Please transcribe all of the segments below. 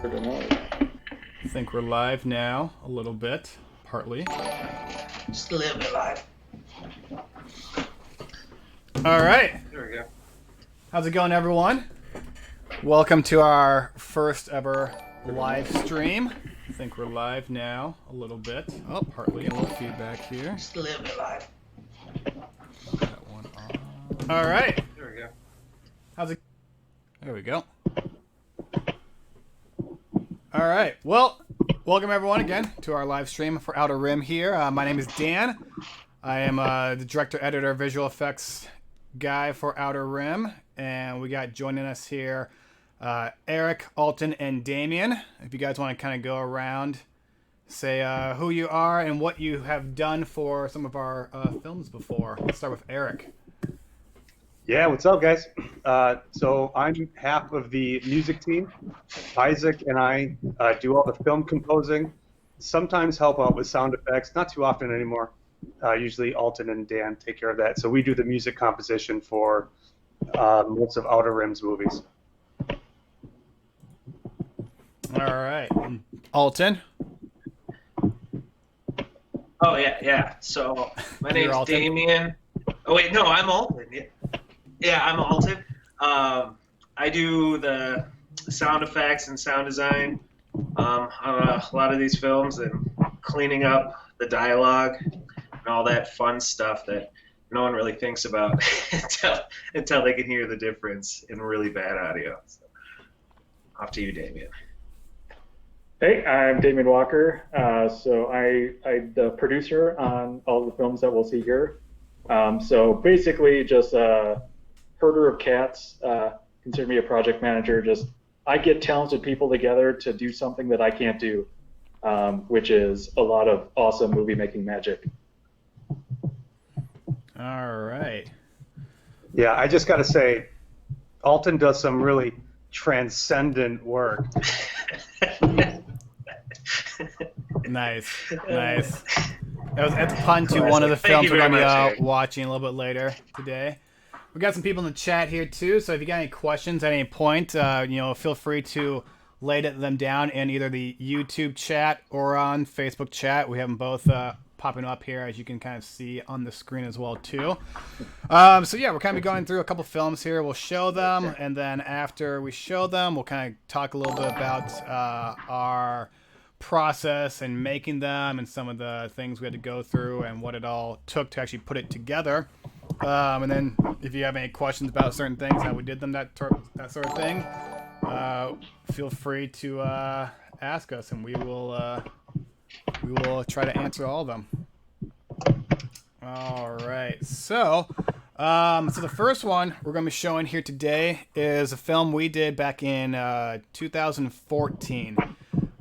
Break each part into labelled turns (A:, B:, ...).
A: I think we're live now, a little bit, partly.
B: Just a little bit live.
A: All right.
B: There we go.
A: How's it going, everyone? Welcome to our first ever live stream. I think we're live now, a little bit. Oh, partly, a little feedback here.
B: Just a little bit live.
A: That one on. All right.
B: There we go.
A: How's it? There we go. All right. Well, welcome everyone again to our live stream for Outer Rim here. My name is Dan. I am the director, editor, visual effects guy for Outer Rim, and we got joining us here Eric, Alton, and Damian. If you guys want to kind of go around, say who you are and what you have done for some of our films before. Let's start with Eric.
C: Yeah, what's up, guys? So I'm half of the music team. Isaac and I do all the film composing, sometimes help out with sound effects, not too often anymore. Usually Alton and Dan take care of that. So we do the music composition for most of Outer Rim's movies.
A: All right. And Alton?
B: Oh, yeah. So my name's Damian. Oh, wait, no, I'm Alton. Yeah, I'm Alton. I do the sound effects and sound design on a lot of these films and cleaning up the dialogue and all that fun stuff that no one really thinks about until they can hear the difference in really bad audio. So, off to you, Damian.
D: Hey, I'm Damian Walker. So I'm the producer on all the films that we'll see here. So basically just a herder of cats. Consider me a project manager. I get talented people together to do something that I can't do, which is a lot of awesome movie making magic.
A: All right.
C: Yeah, I just got to say, Alton does some really transcendent work.
A: Nice. That's a pun to one of the films we're going to be watching a little bit later today. We got some people in the chat here too, so if you got any questions at any point, feel free to lay them down in either the YouTube chat or on Facebook chat. We have them both popping up here, as you can kind of see on the screen as well too. So yeah, we're kind of going through a couple films here. We'll show them, and then after we show them, we'll kind of talk a little bit about our process and making them and some of the things we had to go through and what it all took to actually put it together. And then if you have any questions about certain things, how we did them, that sort of thing, feel free to ask us, and we will try to answer all of them. All right. So the first one we're going to be showing here today is a film we did back in 2014.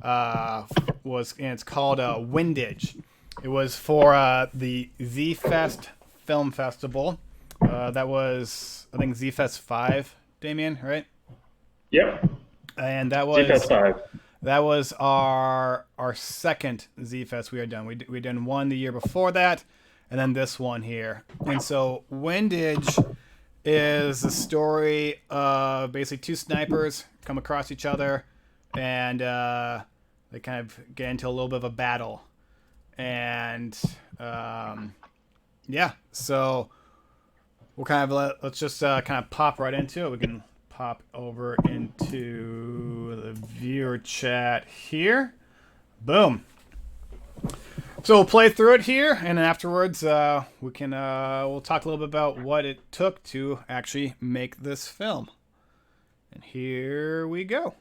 A: It's called Windage. It was for the Z-Fest Film Festival. That was, I think, Z-Fest 5, Damian, right?
D: Yep.
A: And that was
D: Z-Fest 5.
A: That was our second Z-Fest we had done. We done one the year before that, and then this one here. And so Windage is the story of basically two snipers come across each other, and they kind of get into a little bit of a battle. And yeah, so we'll kind of let's just kind of pop right into it. We can pop over into the viewer chat here. Boom. So we'll play through it here, and then afterwards we'll talk a little bit about what it took to actually make this film. And here we go.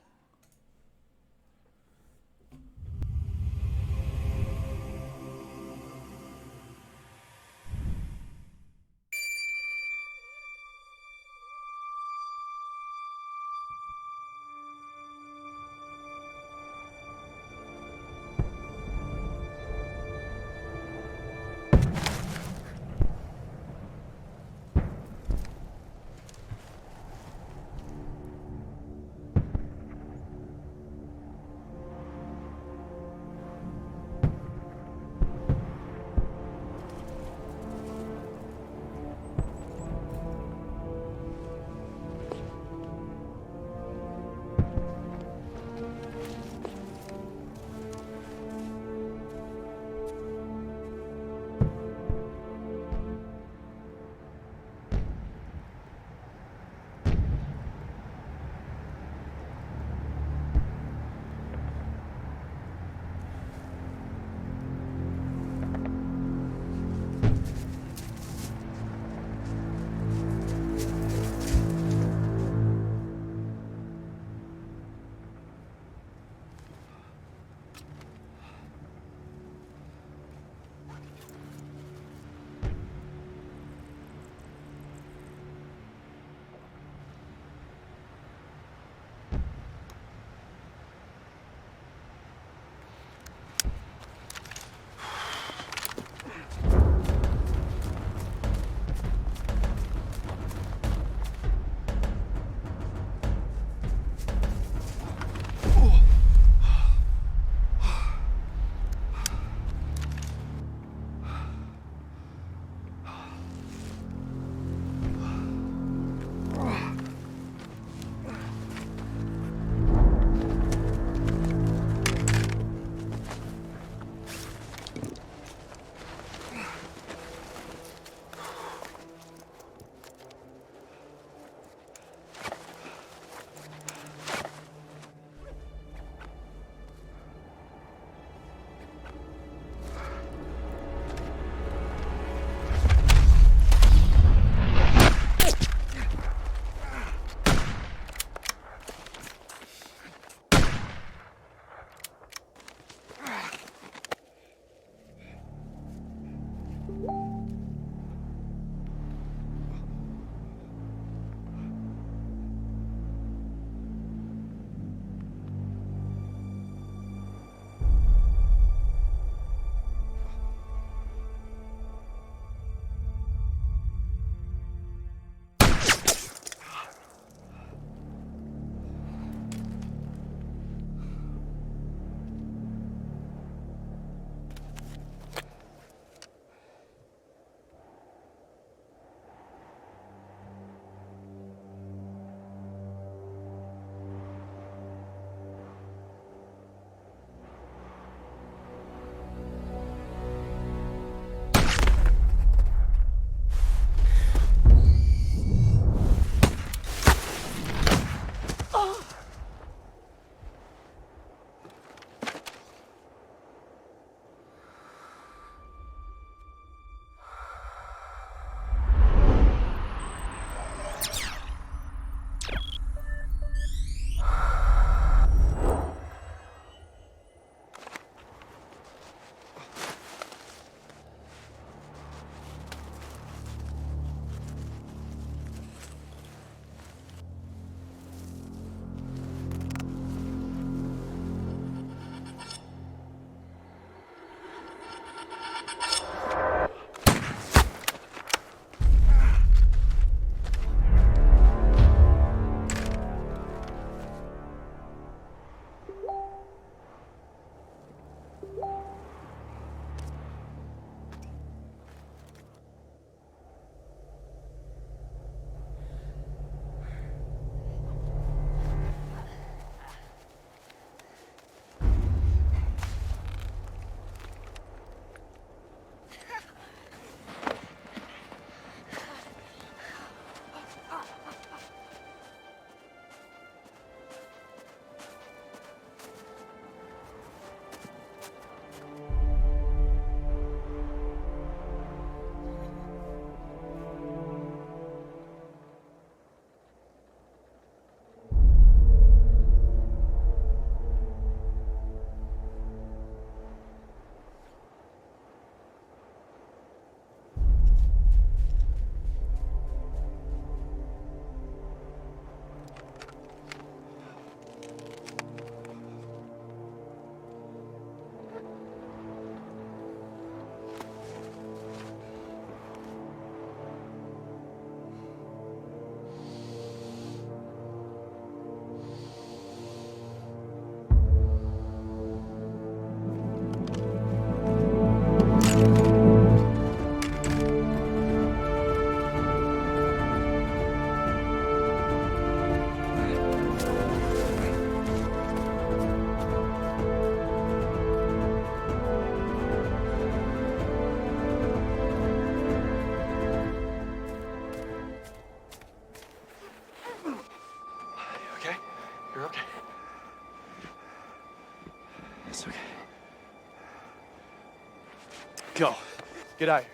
E: You're okay. It's okay. Go. Get out of here.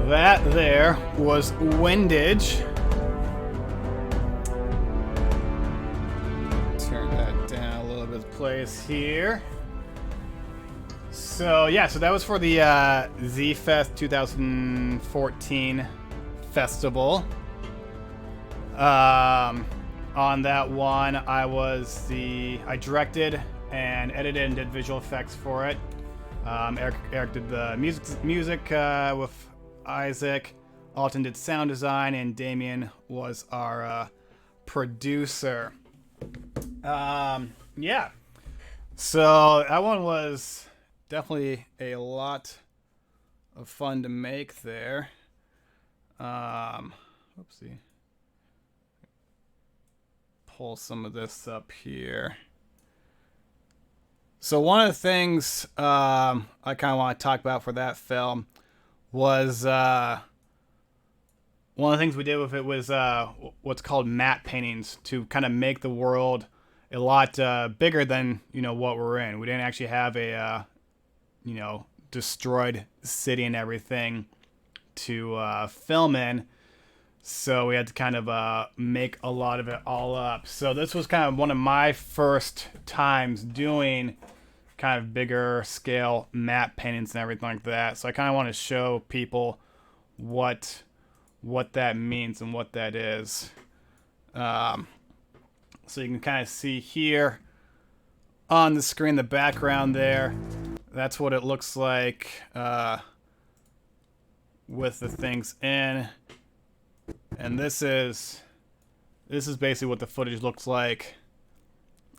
A: That there was Windage. Turn that down a little bit of place here. So yeah, so that was for the Z-Fest 2014 festival. On that one, I directed and edited and did visual effects for it. Eric did the music with Isaac. Alton did sound design, and Damian was our producer. Yeah. So that one was definitely a lot of fun to make there. Oopsie. Pull some of this up here. So one of the things I kind of want to talk about for that film was one of the things we did with it was what's called matte paintings to kind of make the world a lot bigger than what we're in. We didn't actually have a destroyed city and everything to film in, so we had to kind of make a lot of it all up. So this was kind of one of my first times doing kind of bigger scale matte paintings and everything like that. So I kind of want to show people what that means and what that is. So you can kind of see here on the screen, the background there. That's what it looks like with the things in. And this is basically what the footage looks like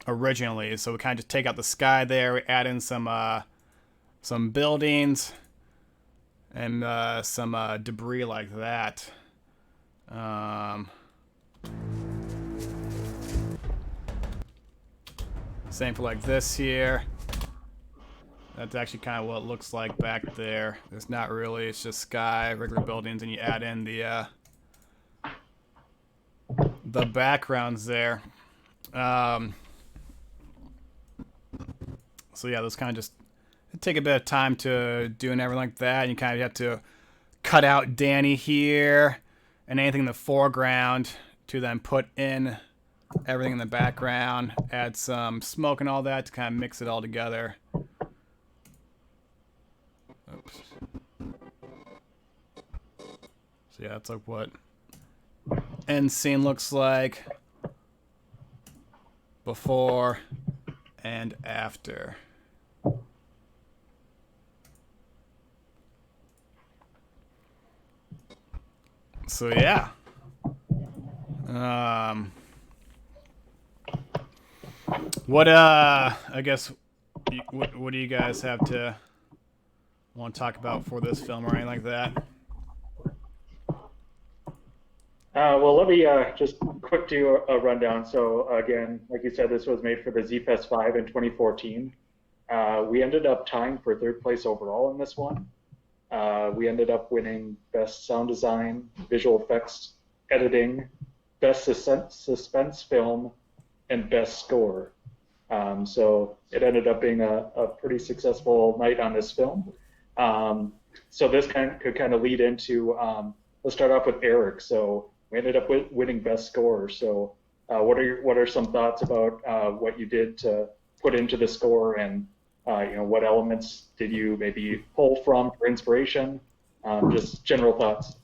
A: originally. So we kind of just take out the sky there, we add in some some buildings and some debris like that. Same for like this here. That's actually kind of what it looks like back there. There's not really, it's just sky, regular buildings, and you add in the backgrounds there. So yeah, those kind of just take a bit of time to do and everything like that. And you kind of have to cut out Danny here and anything in the foreground to then put in everything in the background, add some smoke and all that to kind of mix it all together. Oops. So yeah, that's like what end scene looks like before and after. So yeah. What I guess what do you guys have to want to talk about for this film or anything like that?
D: Well, let me just quick do a rundown. So again, like you said, this was made for the Z-Fest 5 in 2014. We ended up tying for third place overall in this one. We ended up winning Best Sound Design, Visual Effects Editing, Best Suspense Film, and Best Score. So it ended up being a pretty successful night on this film. So this could kind of lead into, let's start off with Eric. So we ended up winning Best Score. So what are some thoughts about what you did to put into the score, and what elements did you maybe pull from for inspiration? Just general thoughts.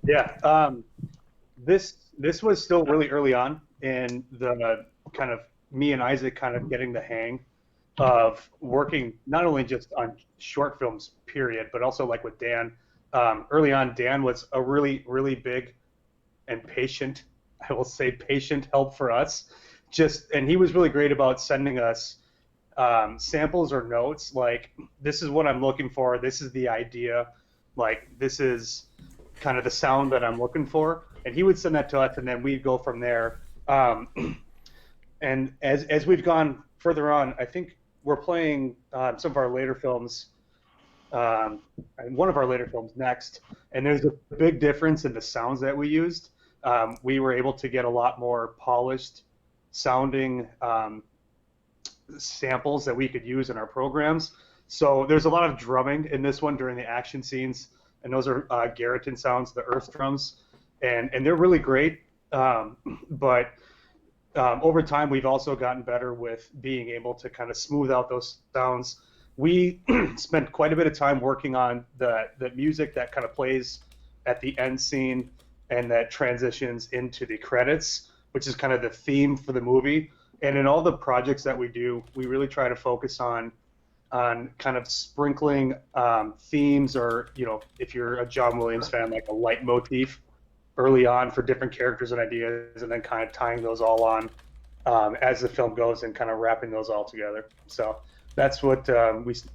C: Yeah, this was still really early on in the kind of me and Isaac kind of getting the hang of working not only just on short films, period, but also like with Dan. Early on, Dan was a really, really big and patient, I will say patient help for us. And he was really great about sending us samples or notes, like, this is what I'm looking for, this is the idea, like, this is kind of the sound that I'm looking for. And he would send that to us, and then we'd go from there. And as we've gone further on, I think we're playing some of our later films, and one of our later films next, and there's a big difference in the sounds that we used. We were able to get a lot more polished sounding samples that we could use in our programs. So there's a lot of drumming in this one during the action scenes, and those are Garriton sounds, the earth drums, and they're really great. But over time, we've also gotten better with being able to kind of smooth out those sounds. We spent quite a bit of time working on the music that kind of plays at the end scene and that transitions into the credits, which is kind of the theme for the movie. And in all the projects that we do, we really try to focus on kind of sprinkling themes, or, if you're a John Williams fan, like a leitmotif early on for different characters and ideas, and then kind of tying those all on as the film goes and kind of wrapping those all together. So that's what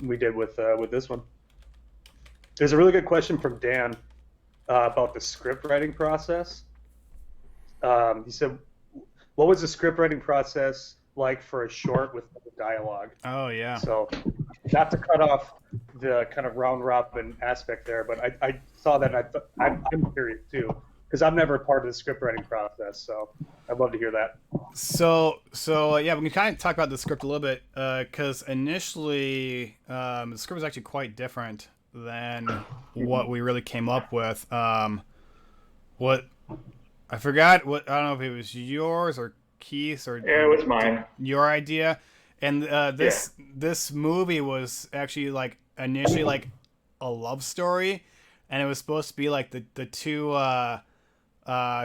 C: we did with this one. There's a really good question from Dan about the script writing process. He said, what was the script writing process like for a short with dialogue?
A: Oh, yeah.
C: So not to cut off the kind of round robin aspect there, but I saw that, and I'm curious too, because I'm never part of the script writing process, so I'd love to hear that.
A: So yeah, we can kind of talk about the script a little bit, because initially the script was actually quite different than what we really came up with. What I forgot, I don't know if it was yours or Keith's or
D: Yeah, it was mine.
A: Your idea. And this movie was actually like initially like a love story, and it was supposed to be like the two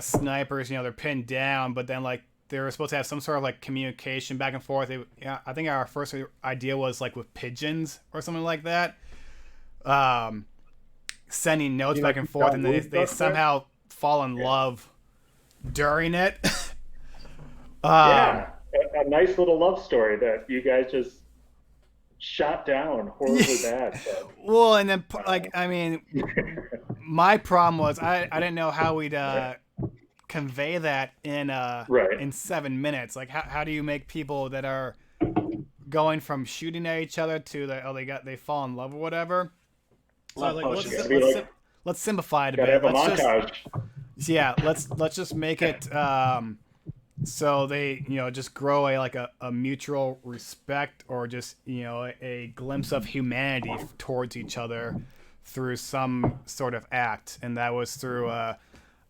A: snipers, they're pinned down, but then like they were supposed to have some sort of like communication back and forth. I think our first idea was like with pigeons or something like that, sending notes back and forth, and they somehow fall in love during it.
D: A nice little love story that you guys just shot down horribly bad. So.
A: Well, and then like I mean, my problem was I didn't know how we'd convey that in 7 minutes. Like how do you make people that are going from shooting at each other to they fall in love or whatever? So like let's simplify it a bit.
D: Have a montage.
A: Let's just make it so they just grow a mutual respect, or just a glimpse of humanity towards each other through some sort of act, and that was through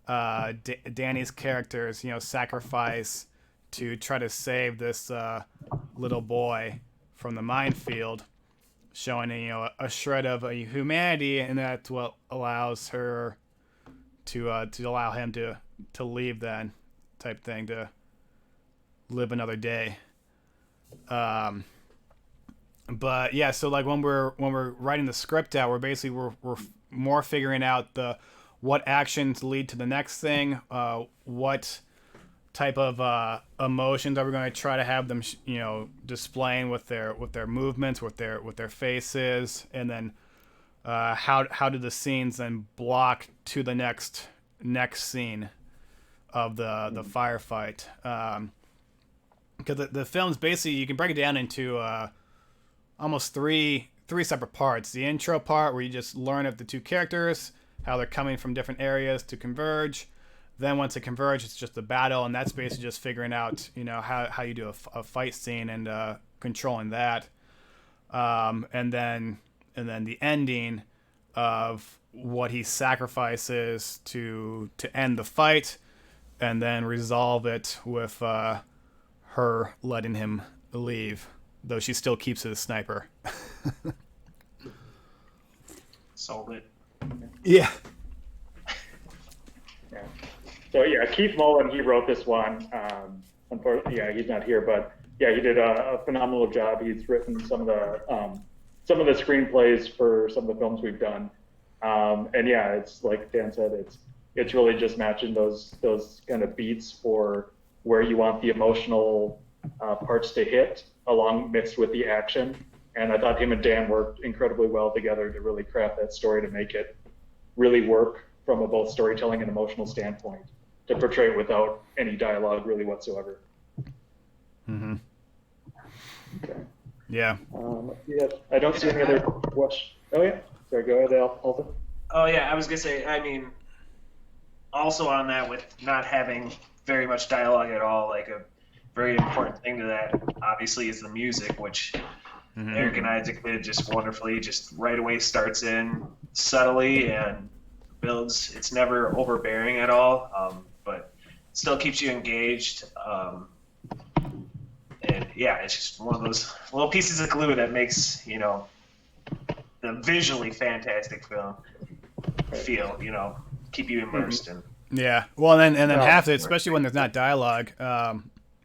A: Danny's character's sacrifice to try to save this little boy from the minefield, showing a shred of humanity, and that's what allows her to allow him to leave, then type thing, to live another day. But yeah, so like when we're writing the script out, we're more figuring out what actions lead to the next thing, what type of emotions are we going to try to have them displaying with their movements, with their faces, and then how do the scenes then block to the next scene of the firefight. Because the film's basically, you can break it down into almost three separate parts. The intro part, where you just learn of the two characters, how they're coming from different areas to converge. Then once they converge, it's just the battle, and that's basically just figuring out how you do a fight scene and controlling that. And then the ending of what he sacrifices to end the fight, and then resolve it with her letting him leave, though she still keeps it a sniper.
B: Sold it.
A: Yeah.
D: Yeah. So yeah, Keith Mullen, he wrote this one. Unfortunately, he's not here, but yeah, he did a phenomenal job. He's written some of the screenplays for some of the films we've done. And yeah, it's like Dan said, it's really just matching those kind of beats for where you want the emotional parts to hit, along mixed with the action. And I thought him and Dan worked incredibly well together to really craft that story to make it really work from a both storytelling and emotional standpoint, to portray it without any dialogue really whatsoever.
A: Mm-hmm.
D: Okay.
A: Yeah.
D: I don't see any other questions. Oh yeah. Sorry, go ahead, Alton.
B: Oh yeah, I was gonna say, I mean, also on that, with not having very much dialogue at all, like a very important thing to that obviously is the music, which Eric and Isaac did just wonderfully. Just right away starts in subtly and builds. It's never overbearing at all, but still keeps you engaged. And yeah, it's just one of those little pieces of glue that makes the visually fantastic film feel, keep you immersed in.
A: Yeah. Well, and then half of it, especially when there's not dialogue,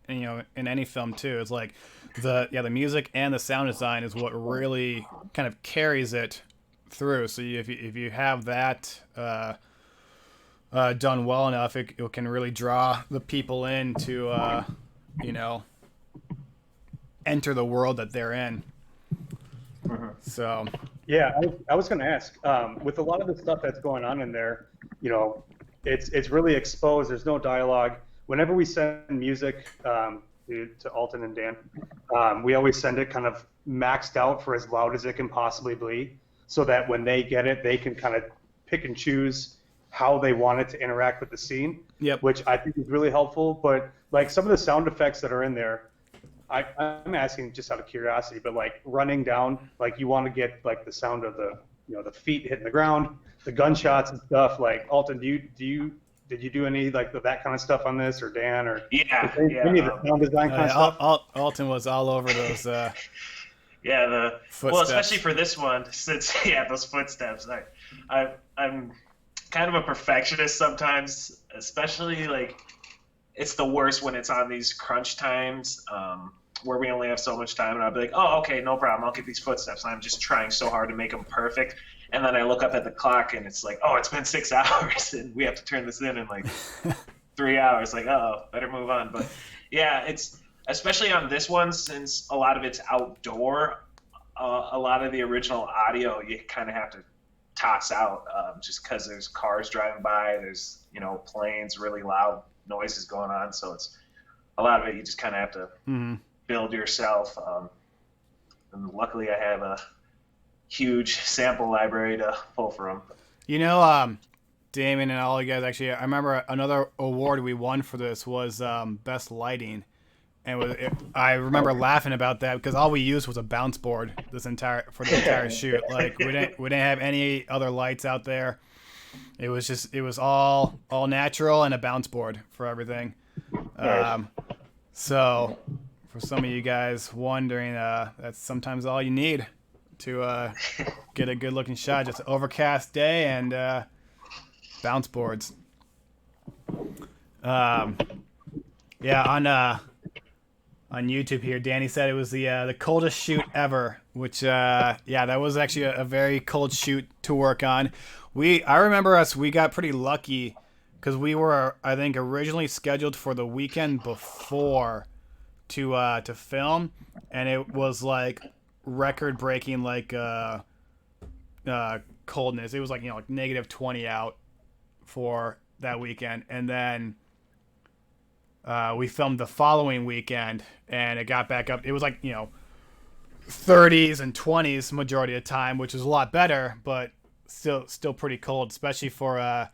A: in any film too, is like the music and the sound design is what really kind of carries it through. So if you have that done well enough, it can really draw the people in to enter the world that they're in. So
C: yeah, I was going to ask, with a lot of the stuff that's going on in there, it's really exposed. There's no dialogue. Whenever we send music to Alton and Dan, we always send it kind of maxed out for as loud as it can possibly be, so that when they get it, they can kind of pick and choose how they want it to interact with the scene.
A: Yep.
C: Which I think is really helpful. But like some of the sound effects that are in there, I'm asking just out of curiosity, but like running down, like you want to get like the sound of the the feet hitting the ground, the gunshots and stuff. Like Alton, did you do any like that kind of stuff on this, or Dan, or any of the sound design kind of stuff?
A: Alton was all over those.
B: Well, especially for this one, since those footsteps. I'm kind of a perfectionist sometimes, especially like it's the worst when it's on these crunch times where we only have so much time, and I'll be like, oh, okay, no problem, I'll get these footsteps. And I'm just trying so hard to make them perfect, and then I look up at the clock and it's like, oh, it's been 6 hours and we have to turn this in like 3 hours. Like, oh, better move on. But yeah, it's especially on this one, since a lot of it's outdoor. a lot of the original audio you kind of have to toss out just because there's cars driving by, there's planes, really loud noises going on, so it's a lot of it you just kind of have to build yourself. And luckily I have a huge sample library to pull from.
A: Damon and all you guys, actually, I remember another award we won for this was best lighting. And I remember laughing about that because all we used was a bounce board for the entire shoot. Like we didn't have any other lights out there. It was all natural and a bounce board for everything. So for some of you guys wondering, that's sometimes all you need to get a good looking shot. Just an overcast day and bounce boards. On YouTube here, Danny said it was the coldest shoot ever, which that was actually a very cold shoot to work on. I remember we got pretty lucky because we were, I think, originally scheduled for the weekend before to film, and it was like record breaking coldness. It was like negative 20 out for that weekend, and then we filmed the following weekend, and it got back up. It was 30s and 20s majority of the time, which is a lot better, but still pretty cold, especially for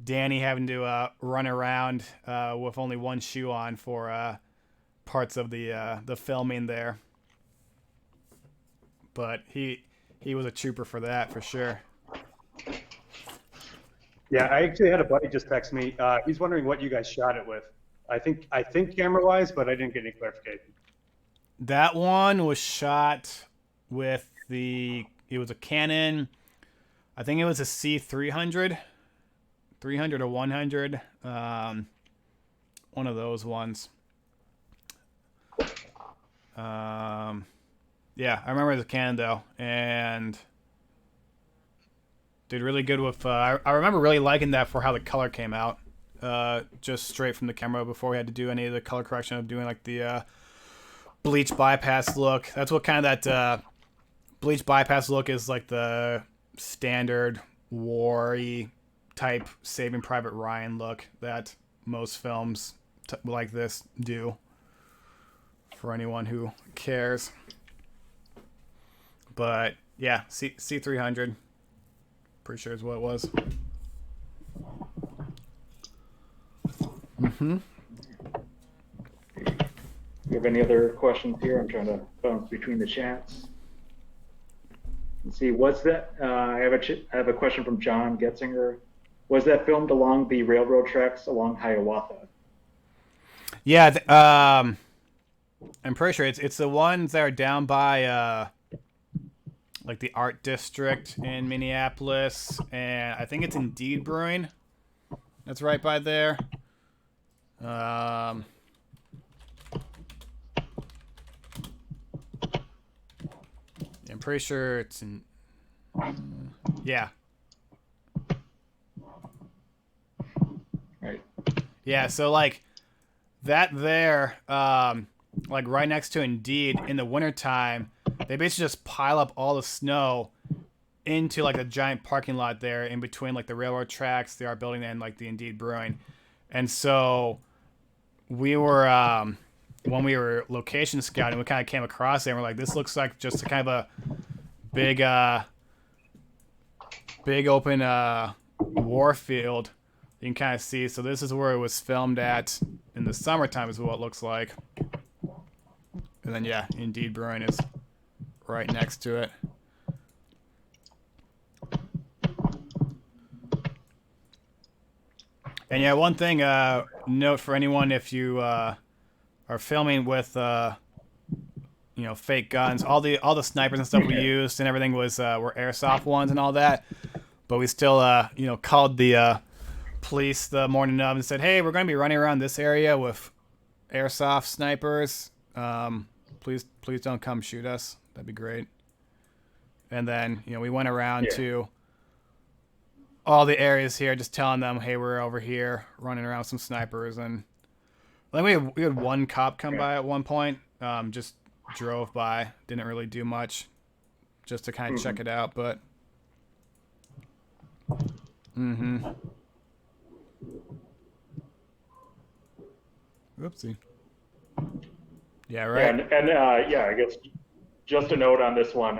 A: Danny having to run around with only one shoe on for parts of the filming there. But he was a trooper for that, for sure.
C: Yeah, I actually had a buddy just text me. He's wondering what you guys shot it with. I think camera-wise, but I didn't get any clarification.
A: That one was shot with it was a Canon, I think it was a C300, 300 or 100, one of those ones. I remember it was a Canon though, and did really good with. I remember really liking that for how the color came out. Just straight from the camera before we had to do any of the color correction of doing the bleach bypass look. That's what kind of that bleach bypass look is, like the standard war-y type Saving Private Ryan look that most films like this do, for anyone who cares. But yeah, C300 pretty sure is what it was.
D: Do you have any other questions here? I'm trying to bounce between the chats. Let's see, was that, I have a question from John Getzinger. Was that filmed along the railroad tracks along Hiawatha?
A: Yeah, I'm pretty sure it's the ones that are down by like the art district in Minneapolis, and I think it's Indeed Brewing. That's right by there. I'm pretty sure it's in. Yeah.
D: Right.
A: Yeah, so like that there, like right next to Indeed, in the wintertime, they basically just pile up all the snow into like a giant parking lot there in between like the railroad tracks, the art building, and like the Indeed Brewing. And so we were, when we were location scouting, we kind of came across it and we're like, this looks like just a kind of a big open war field you can kind of see. So this is where it was filmed at in the summertime, is what it looks like. And then yeah, Indeed Brewing is right next to it. And yeah, one thing, note for anyone, if you are filming with fake guns, all the snipers and stuff we used and everything were airsoft ones and all that, but we still called the police the morning of and said, hey, we're going to be running around this area with airsoft snipers. Please don't come shoot us. That'd be great. And then we went around to all the areas here, just telling them, hey, we're over here running around with some snipers. And I think we had one cop come by at one point, just drove by, didn't really do much. just to kind of check it out. But Oopsie. Yeah, right.
D: Yeah, I guess just a note on this one.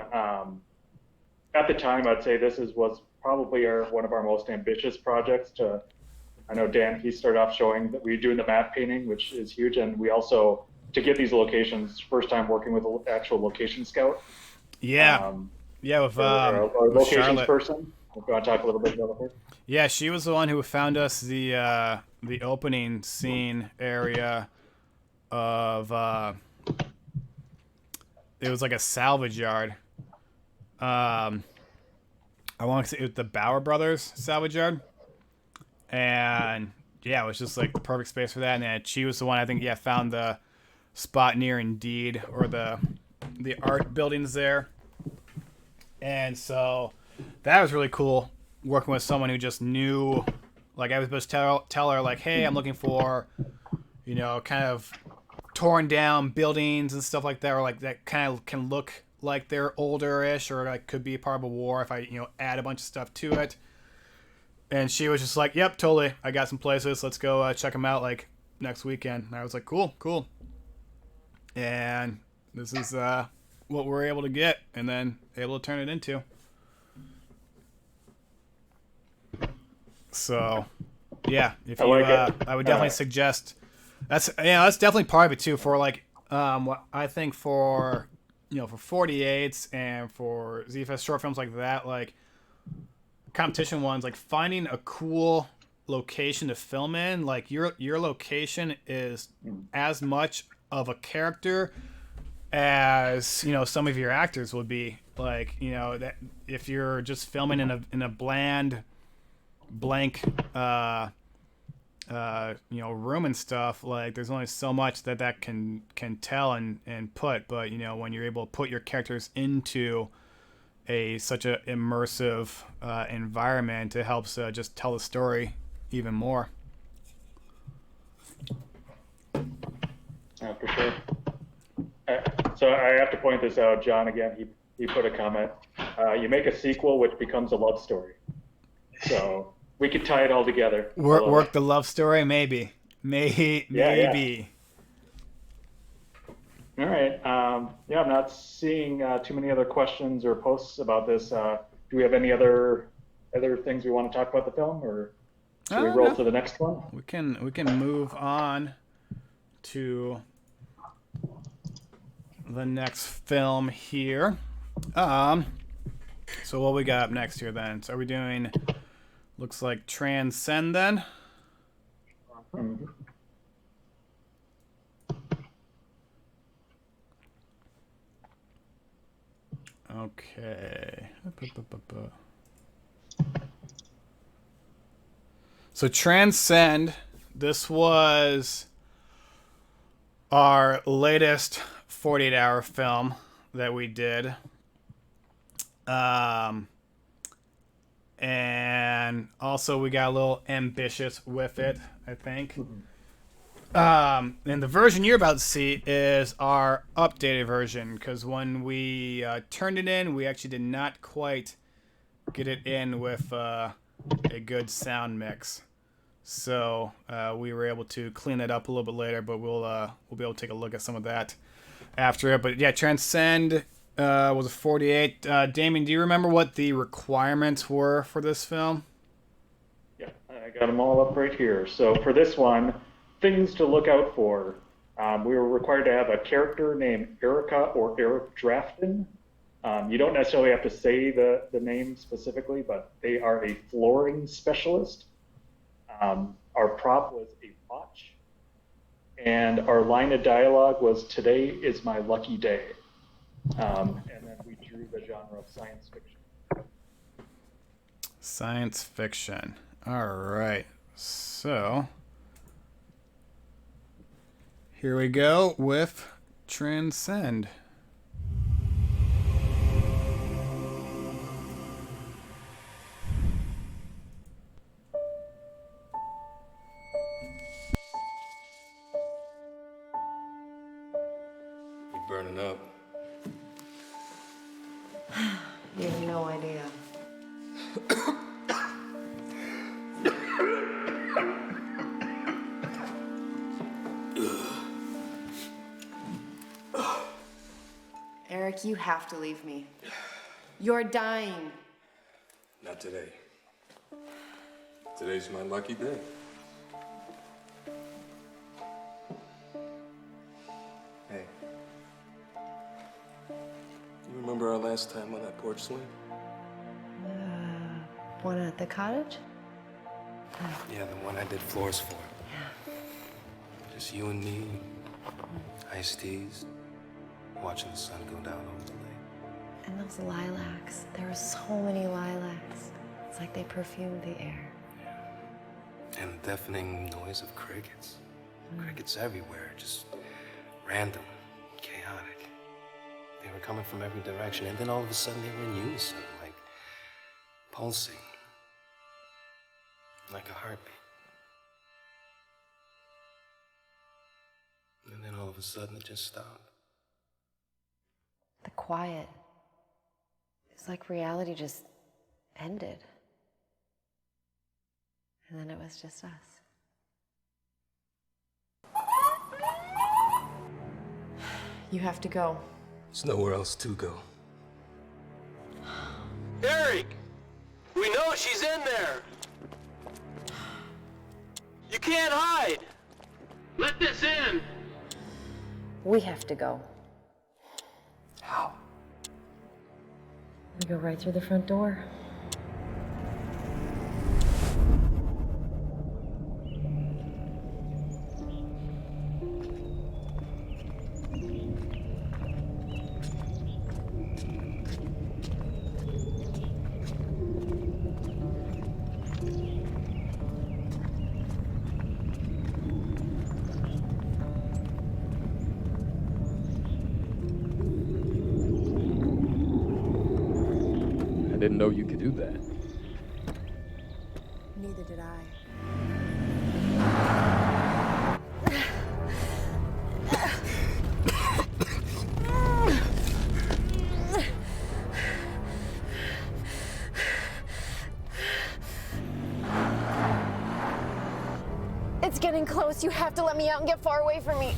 D: At the time, I'd say this was probably one of our most ambitious projects. I know Dan, he started off showing that we were doing the map painting, which is huge, and we also, to get these locations, first time working with an actual location scout.
A: Yeah, with
D: our
A: with
D: locations
A: Charlotte.
D: person. If you want to talk a little bit about her.
A: Yeah, she was the one who found us the opening scene area of it was like a salvage yard. I want to say it was the Bauer Brothers salvage yard, and yeah, it was just like the perfect space for that. And then she was the one I think found the spot near Indeed or the art buildings there, and so that was really cool working with someone who just knew. Like I was supposed to tell her like, hey, I'm looking for, kind of torn down buildings and stuff like that, or like that kind of can look like they're older-ish, or like could be part of a war if I add a bunch of stuff to it. And she was just like, yep, totally, I got some places, let's go check them out like next weekend. And I was like, cool. And this is what we're able to get and then able to turn it into. So yeah, if you I would definitely suggest that's definitely part of it too, for like what I think for for 48s and for ZFS short films like that, like competition ones, like finding a cool location to film in. Like your location is as much of a character as some of your actors would be. Like that if you're just filming in a blank room and stuff, like there's only so much that can tell and put. But when you're able to put your characters into such a immersive environment, it helps just tell the story even more.
D: Yeah, for sure. So I have to point this out, John. Again, he put a comment. You make a sequel which becomes a love story. So we could tie it all together.
A: Work the love story, maybe. Maybe.
D: All right. I'm not seeing too many other questions or posts about this. Do we have any other things we want to talk about the film, or should we roll to the next one?
A: We can move on to the next film here. So what we got up next here then? So are we doing? Looks like Transcend then.
D: Mm-hmm.
A: Okay. So Transcend, this was our latest 48-hour film that we did. And also we got a little ambitious with it, I think. And the version you're about to see is our updated version, because when we turned it in, we actually did not quite get it in with a good sound mix. So we were able to clean it up a little bit later, but we'll be able to take a look at some of that after it. But yeah, Transcend was a 48. Damian, do you remember what the requirements were for this film?
D: Yeah, I got them all up right here. So for this one, things to look out for. We were required to have a character named Erica or Eric Drafton. You don't necessarily have to say the name specifically, but they are a flooring specialist. Our prop was a watch. And our line of dialogue was, "Today is my lucky day." And then we drew the genre of science fiction.
A: Science fiction. All right. So here we go with Transcend.
F: You burning up. no idea. Eric, you have to leave me. You're dying.
G: Not today. Today's my lucky day. Hey. You remember our last time on that porch swing?
F: One at the cottage?
G: Yeah, the one I did floors for.
F: Yeah.
G: Just you and me, iced teas, watching the sun go down over the lake.
F: And those lilacs. There were so many lilacs. It's like they perfumed the air.
G: Yeah. And the deafening noise of crickets. Crickets everywhere, just random, chaotic. They were coming from every direction, and then all of a sudden they were in unison, like pulsing, like a heartbeat. And then all of a sudden it just stopped.
F: The quiet. It's like reality just ended. And then it was just us. You have to go.
G: There's nowhere else to go.
E: Eric! We know she's in there! You can't hide! Let this in!
F: We have to go.
G: How?
F: We go right through the front door.
H: I didn't know you could do that.
F: Neither did I. It's getting close. You have to let me out and get far away from me.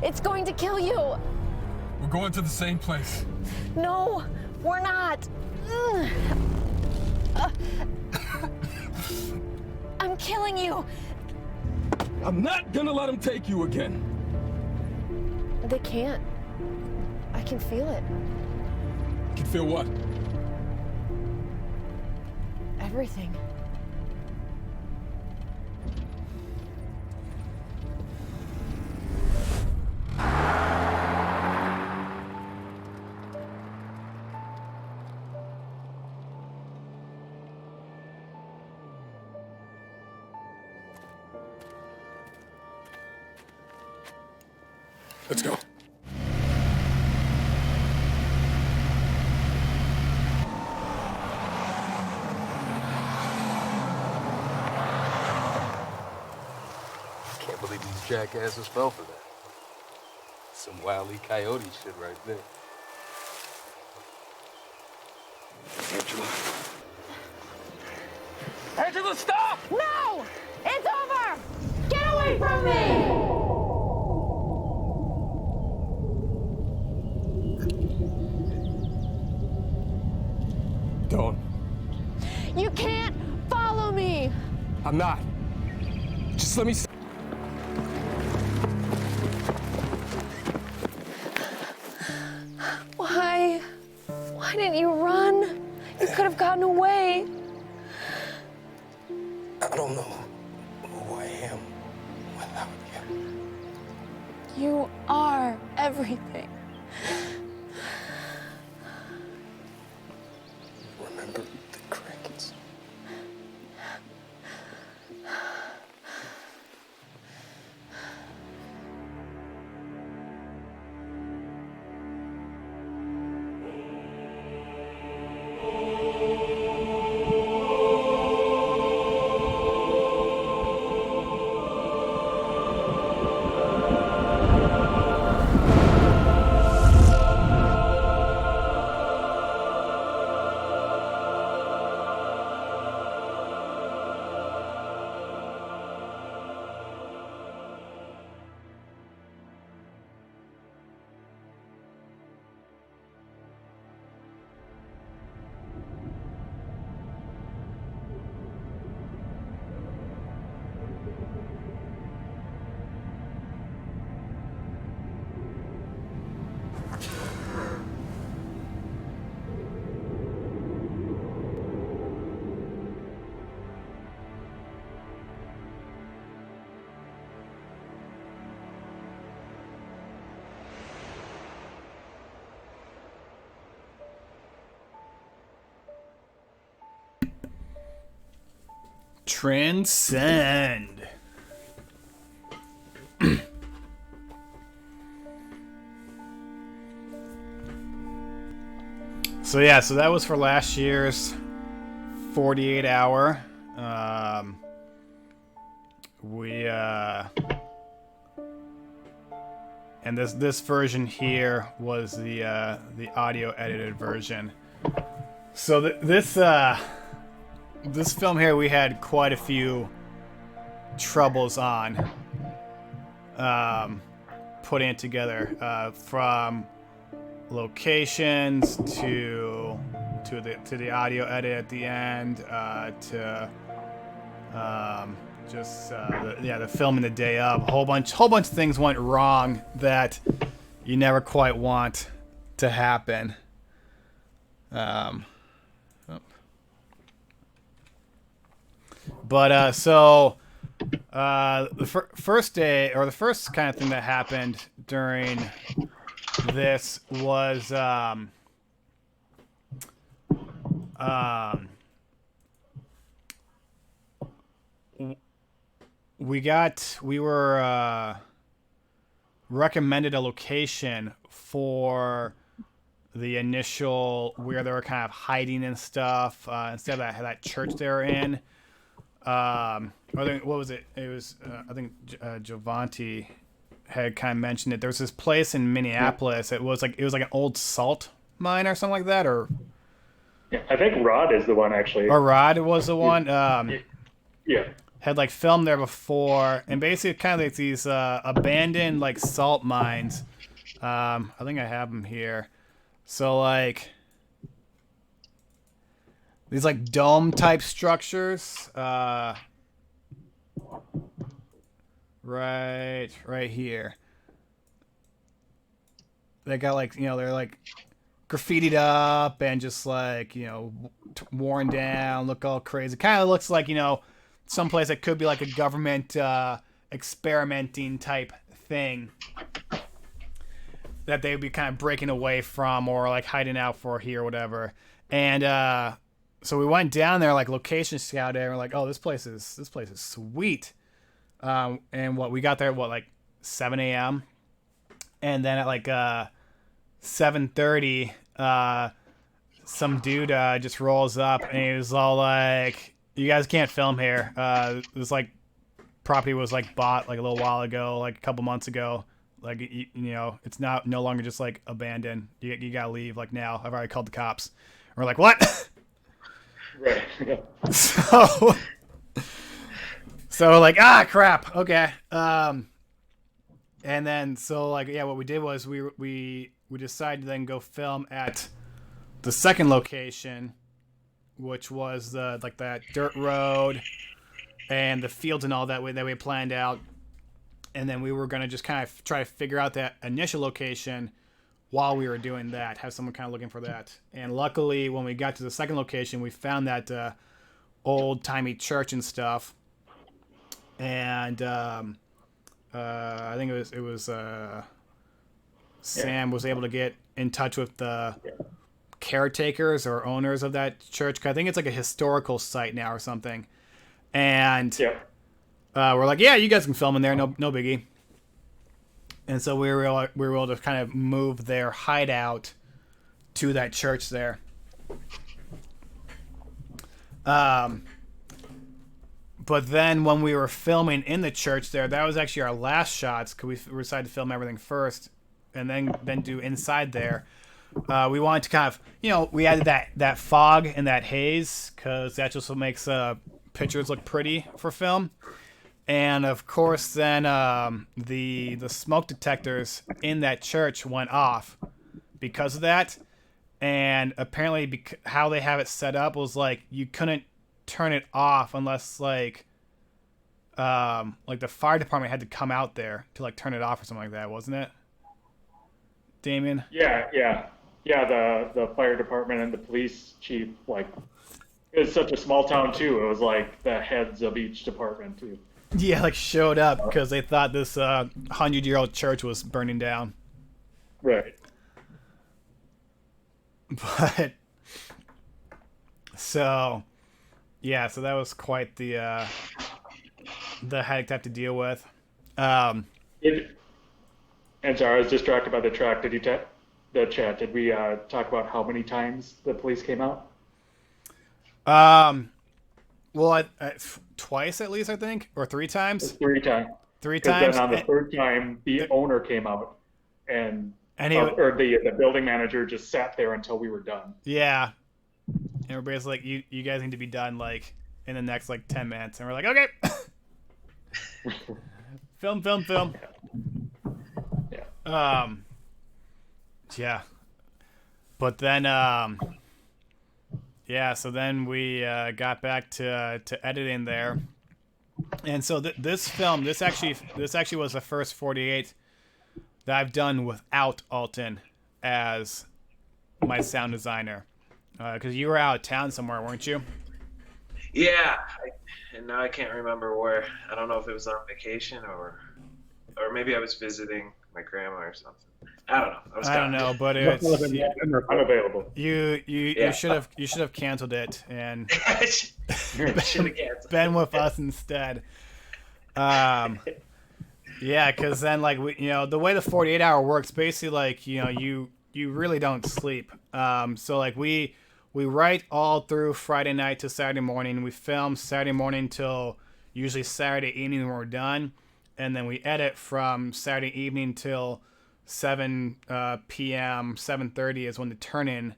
F: It's going to kill you.
H: We're going to the same place.
F: No, we're not. I'm killing you.
H: I'm not gonna let him take you again.
F: They can't. I can feel it.
H: You can feel what?
F: Everything.
H: Let's go.
G: Can't believe these jackasses fell for that. Some Wile E. Coyote shit right there. Angela.
H: Angela, stop!
F: No! It's over! Get away from me!
H: Don't.
F: You can't follow me!
H: I'm not. Just let me.
F: Why? Why didn't you run? You could have gotten away.
G: I don't know who I am without you.
F: You are everything.
G: Remember the crickets?
A: Transcend. So yeah, so that was for last year's 48 hour. And this version here was the audio edited version. So this film here we had quite a few troubles on putting it together, from locations to the audio edit at the end, to the filming the day of. A whole bunch of things went wrong that you never quite want to happen. But the first day, or the first kind of thing that happened during this was we were recommended a location for the initial, where they were kind of hiding and stuff, instead of that church they were in. What was it? It was I think Giovanni had kind of mentioned it. There was this place in Minneapolis. It was like an old salt mine or something like that, or
D: yeah, I think Rod is the one actually.
A: Or Rod was the one.
D: Yeah.
A: Had like filmed there before, and basically kind of like these abandoned like salt mines. I think I have them here. So like these like dome type structures. Right here. They got like, they're like graffitied up and just like, worn down, look all crazy. Kind of looks like, someplace that could be like a government experimenting type thing that they would be kind of breaking away from, or like hiding out for here or whatever. And so we went down there, like location scouted, and we're like, oh, this place is sweet. And we got there at like 7 a.m. And then at like 7:30, some dude just rolls up and he was all like, "You guys can't film here. This like property was like bought like a little while ago, like a couple months ago. Like it's no longer just like abandoned. You gotta leave like now. I've already called the cops." And we're like, "What?"
D: Right.
A: So like, crap. Okay. And then so like, yeah, what we did was we decided to then go film at the second location, which was that dirt road and the fields and all that we planned out. And then we were gonna just kind of try to figure out that initial location while we were doing that, have someone kind of looking for that. And luckily, when we got to the second location, we found that old timey church and stuff. And I think it was Sam was able to get in touch with the caretakers or owners of that church. 'Cause I think it's like a historical site now or something. And we're like, yeah, you guys can film in there, no biggie. And so we were able to kind of move their hideout to that church there. But then when we were filming in the church there, that was actually our last shots, because we decided to film everything first and then do inside there. We wanted to kind of, we added that fog and that haze, because that just makes pictures look pretty for film. And of course, then the smoke detectors in that church went off because of that. And apparently, how they have it set up was like you couldn't turn it off unless like the fire department had to come out there to like turn it off or something like that, wasn't it, Damian?
D: Yeah. The fire department and the police chief, like, it's such a small town too. It was like the heads of each department too.
A: Yeah, like showed up because they thought this 100-year-old church was burning down.
D: Right.
A: But so Yeah, so that was quite the headache to have to deal with.
D: And sorry, I was distracted by the track. Did you the chat? Did we talk about how many times the police came out?
A: Well, twice at least, I think, or 3 times.
D: 3 times.
A: 3
D: Because
A: times.
D: then on the third time, the owner came out, and
A: or
D: the building manager just sat there until we were done.
A: Yeah, and everybody's like, "You guys need to be done like in the next like 10 minutes," and we're like, "Okay." Film.
D: Yeah.
A: Yeah. But then, yeah. So then we got back to editing there, and so this film, this actually was the first 48 that I've done without Alton as my sound designer, because you were out of town somewhere, weren't you?
B: Yeah, and now I can't remember where. I don't know if it was on vacation or maybe I was visiting my grandma or something. I don't know.
A: I don't know, but it's
D: unavailable.
A: You should have canceled it and been with us instead. Yeah, because then like the way the 48-hour works, basically like you really don't sleep. So like we write all through Friday night to Saturday morning. We film Saturday morning till usually Saturday evening when we're done, and then we edit from Saturday evening till 7 p.m. 7:30 is when the turn-in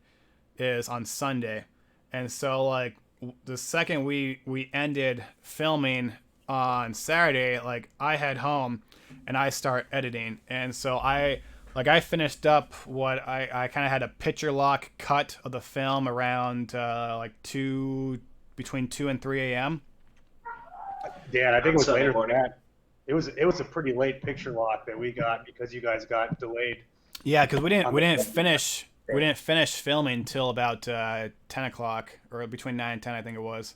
A: is on Sunday. And so like the second we ended filming on Saturday, like I head home and I start editing. And so I finished up what I kind of had a picture lock cut of the film around between 2 and 3 a.m.
C: Dan, I think it was later than that. It was a pretty late picture lock that we got because you guys got delayed.
A: Yeah, because we didn't finish filming till about 10 o'clock or between 9 and 10, I think it was.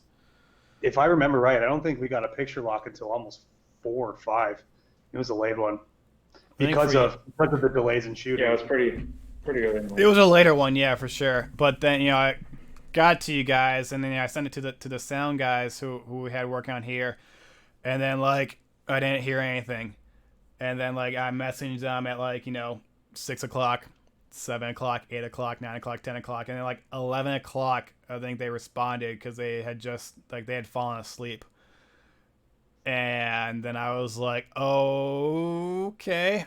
C: If I remember right, I don't think we got a picture lock until almost 4 or 5. It was a late one because of the delays in shooting.
D: Yeah, it was pretty early.
A: It was a later one, yeah, for sure. But then I got to you guys, and then I sent it to the sound guys who we had working on here, and then like I didn't hear anything, and then like I messaged them at 6 o'clock, 7 o'clock, 8 o'clock, 9 o'clock, 10 o'clock, and then like 11 o'clock I think they responded because they had just they had fallen asleep. And then I was like, okay,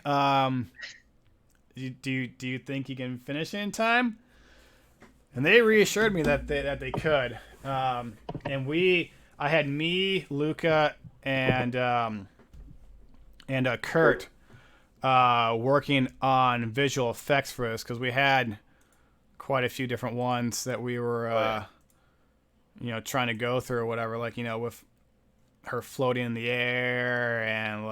A: do you think you can finish in time? And they reassured me that they could. And I had me, Luca, and Kurt working on visual effects for this because we had quite a few different ones that we were trying to go through or whatever, with her floating in the air and we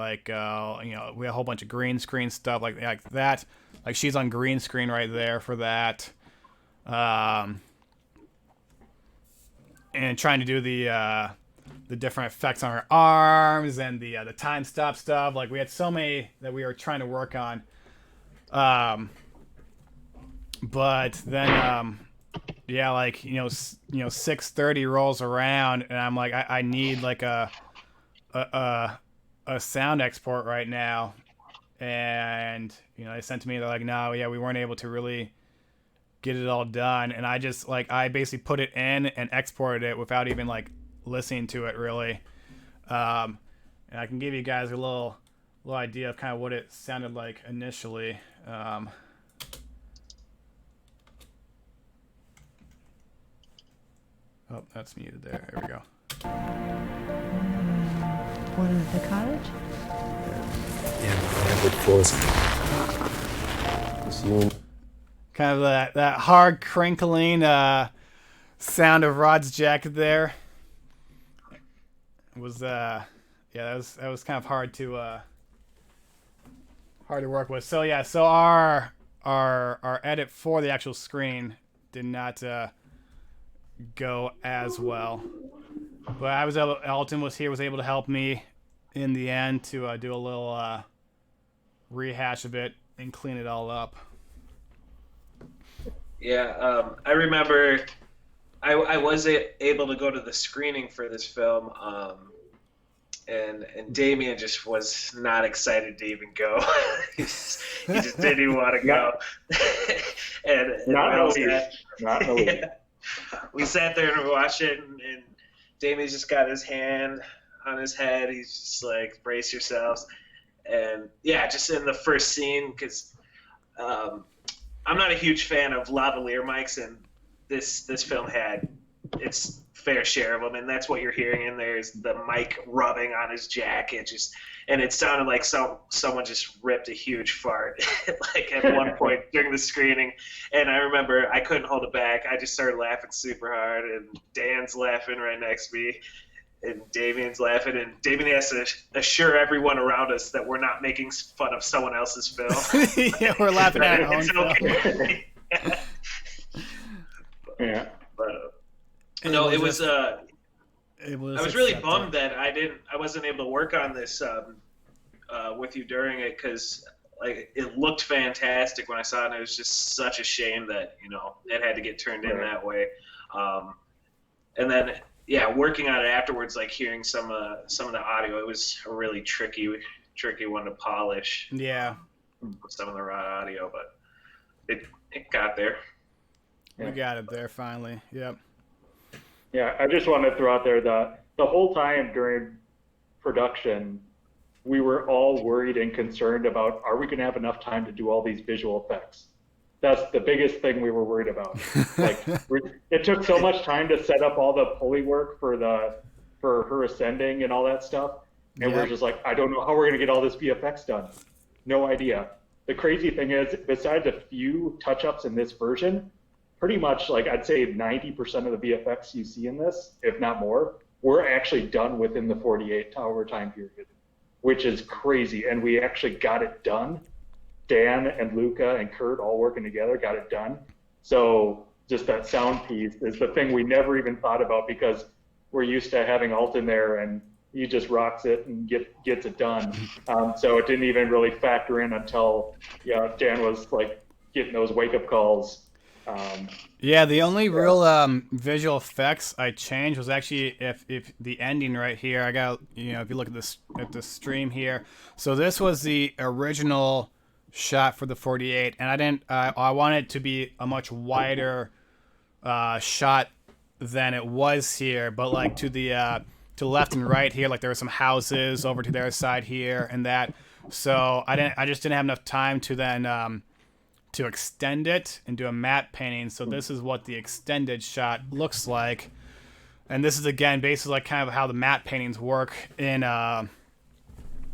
A: had a whole bunch of green screen stuff like that. Like she's on green screen right there for that. And trying to do the different effects on her arms and the time stop stuff. Like we had so many that we were trying to work on. But then 6:30 rolls around and I'm like I need like a sound export right now, and they sent to me, they're like, no, yeah, we weren't able to really get it all done, and I just I basically put it in and exported it without even listening to it really. And I can give you guys a little idea of kind of what it sounded like initially. Oh, that's muted there. There we go.
I: What is the cottage?
G: Yeah, redwood forest.
A: Kind of that hard crinkling sound of Rod's jacket there. It was that was kind of hard to work with. So yeah, so our edit for the actual screen did not go as well, but Alton was able to help me in the end to do a little rehash of it and clean it all up.
B: Yeah, I remember I was able to go to the screening for this film, and Damian just was not excited to even go. he just didn't even want to go. and
D: not in the least. Not in the least.
B: We sat there and we watched it, and Damian's just got his hand on his head. He's just like, brace yourselves. And yeah, just in the first scene, because I'm not a huge fan of lavalier mics, and this film had its fair share of them, and that's what you're hearing in there is the mic rubbing on his jacket, and it sounded like someone just ripped a huge fart like at one point during the screening. And I remember I couldn't hold it back. I just started laughing super hard, and Dan's laughing right next to me, and Damian's laughing, and Damian has to assure everyone around us that we're not making fun of someone else's film.
A: Yeah, we're laughing at our own film.
B: Okay.
D: Yeah.
B: But no, it was. I was really bummed that I wasn't able to work on this with you during it, because like it looked fantastic when I saw it, and it was just such a shame that it had to get turned in that way. And then working on it afterwards, like hearing some of the audio, it was a really tricky one to polish.
A: Yeah.
B: With some of the raw audio, but it got there.
A: We got it there finally. Yep.
D: Yeah, I just want to throw out there that the whole time during production, we were all worried and concerned about, are we going to have enough time to do all these visual effects? That's the biggest thing we were worried about. Like, it took so much time to set up all the pulley work for her ascending and all that stuff, and we're just like, I don't know how we're going to get all this VFX done. No idea. The crazy thing is, besides a few touch-ups in this version, pretty much, like, I'd say 90% of the VFX you see in this, if not more, were actually done within the 48-hour time period, which is crazy. And we actually got it done. Dan and Luca and Kurt all working together got it done. So just that sound piece is the thing we never even thought about, because we're used to having Alton there and he just rocks it and gets it done. So it didn't even really factor in until Dan was like getting those wake-up calls.
A: The only real visual effects I changed was actually if the ending right here. I got if you look at this at the stream here. So this was the original shot for the 48, and I wanted it to be a much wider shot than it was here, but like to the left and right here, like there were some houses over to their side here and that. So I just didn't have enough time to then to extend it and do a matte painting. So this is what the extended shot looks like. And this is, again, basically like kind of how the matte paintings work in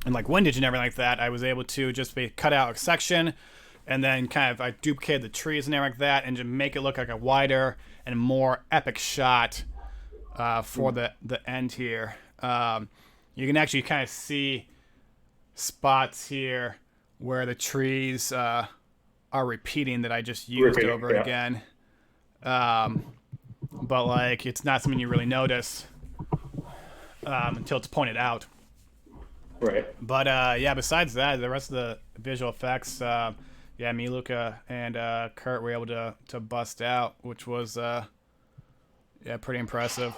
A: like windage and everything like that. I was able to just cut out a section and then kind of I duplicated the trees and everything like that and just make it look like a wider and more epic shot for the end here. You can actually kind of see spots here where the trees are repeating that I just used over again. But like it's not something you really notice until it's pointed out.
D: Right.
A: But besides that, the rest of the visual effects, me, Luca, and Kurt were able to bust out, which was pretty impressive.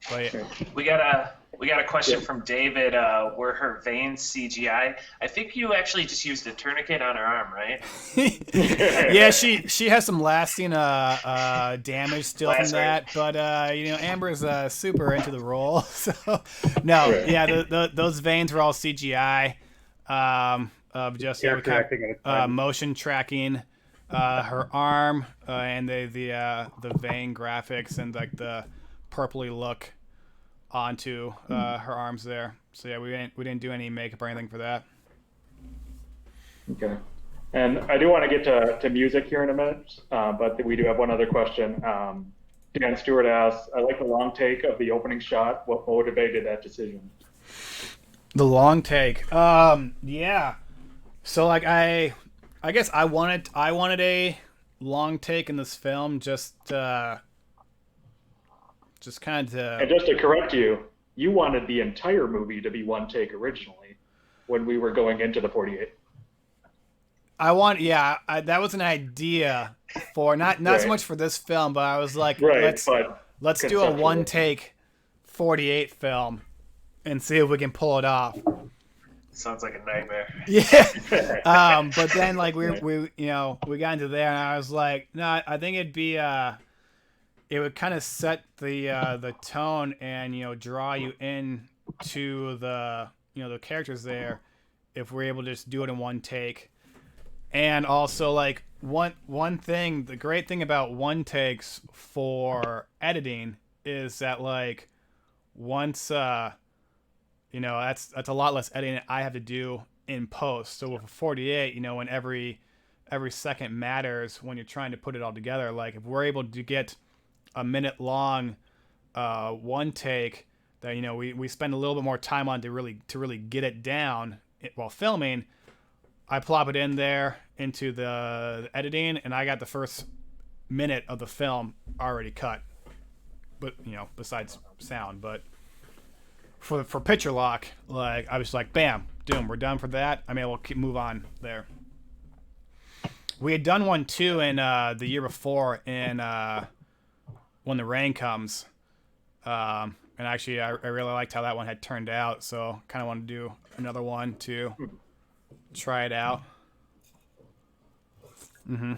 A: But
B: we got a question from David. Were her veins CGI? I think you actually just used a tourniquet on her arm, right?
A: Yeah, she has some lasting damage still from that, but Amber's super into the role, so no, those veins were all CGI of just motion tracking her arm and the vein graphics and like the purpley look onto her arms there. So yeah, we didn't do any makeup or anything for that.
D: Okay. And I do want to get to music here in a minute, but we do have one other question. Dan Stewart asks, I like the long take of the opening shot. What motivated that decision?
A: The long take. Yeah. So like I guess I wanted a long take in this film just kind of.
D: And just to correct you, you wanted the entire movie to be one take originally when we were going into the 48.
A: That was an idea for not so much for this film, but I was like, let's do a one take 48 film and see if we can pull it off.
B: Sounds like a nightmare.
A: Yeah. But then like we got into there and I was like, no, I think it'd be it would kind of set the tone and draw you in to the the characters there if we're able to just do it in one take. And also like one thing, the great thing about one takes for editing is that like once that's a lot less editing I have to do in post. So with a 48, when every second matters when you're trying to put it all together. Like if we're able to get a minute long one take that we spend a little bit more time on to really get it down while filming, I plop it in there into the editing and I got the first minute of the film already cut. But besides sound, but for picture lock, like I was like, bam, doom, we're done for that. I mean, we'll move on there. We had done one too in the year before in When the Rain Comes, and actually I really liked how that one had turned out, so kind of want to do another one to try it out.
D: Cool.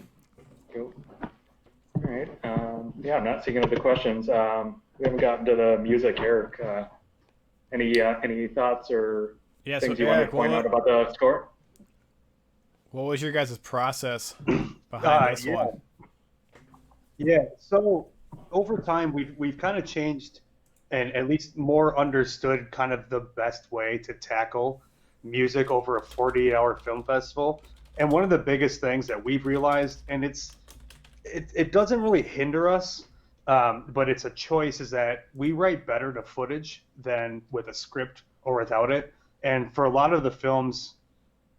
D: All right. I'm not seeing any other questions. We haven't gotten to the music, Eric. Any thoughts or things you want to point out about the score?
A: What was your guys' process behind this one?
C: Yeah, so over time we've kind of changed and at least more understood kind of the best way to tackle music over a 48-hour film festival. And one of the biggest things that we've realized, and it doesn't really hinder us, but it's a choice, is that we write better to footage than with a script or without it. And for a lot of the films,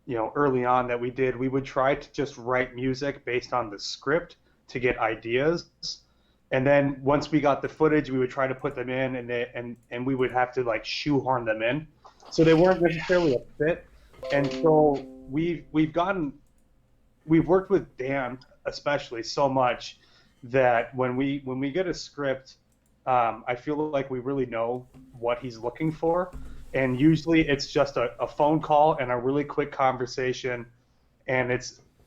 C: early on that we did, we would try to just write music based on the script to get ideas. And then once we got the footage, we would try to put them in and we would have to like shoehorn them in. So they weren't necessarily a fit. And so we've worked with Dan especially so much that when we get a script, I feel like we really know what he's looking for. And usually it's just a phone call and a really quick conversation. And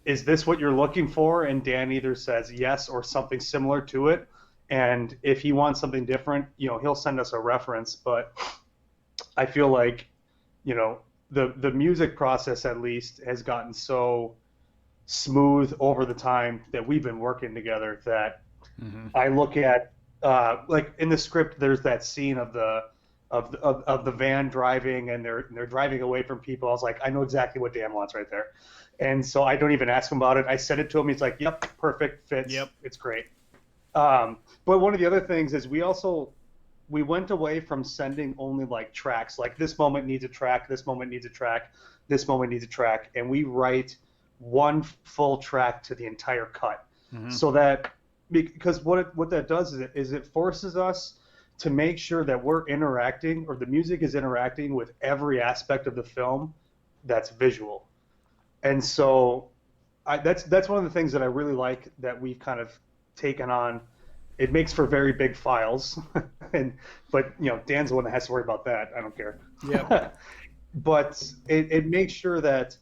C: is this what you're looking for? And Dan either says yes or something similar to it. And if he wants something different, he'll send us a reference. But I feel like, the music process at least has gotten so smooth over the time that we've been working together that I look at like in the script, there's that scene of the van driving and they're driving away from people. I was like, I know exactly what Dan wants right there. And so I don't even ask him about it. I send it to him. He's like, yep, perfect, fits.
A: Yep.
C: It's great. But one of the other things is we went away from sending only like tracks, like this moment needs a track, this moment needs a track, this moment needs a track. And we write one full track to the entire cut. So that, because what that does is it forces us to make sure that we're interacting, or the music is interacting with every aspect of the film that's visual. And so that's one of the things that I really like that we've kind of taken on. It makes for very big files, but Dan's the one that has to worry about that. I don't care.
A: Yeah.
C: But it makes sure that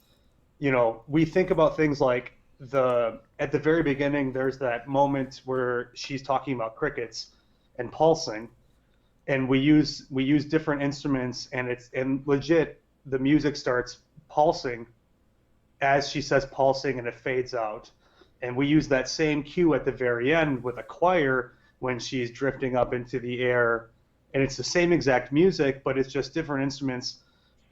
C: we think about things like at the very beginning, there's that moment where she's talking about crickets and pulsing, and we use different instruments, and legit the music starts pulsing as she says pulsing, and it fades out. And we use that same cue at the very end with a choir when she's drifting up into the air, and it's the same exact music, but it's just different instruments.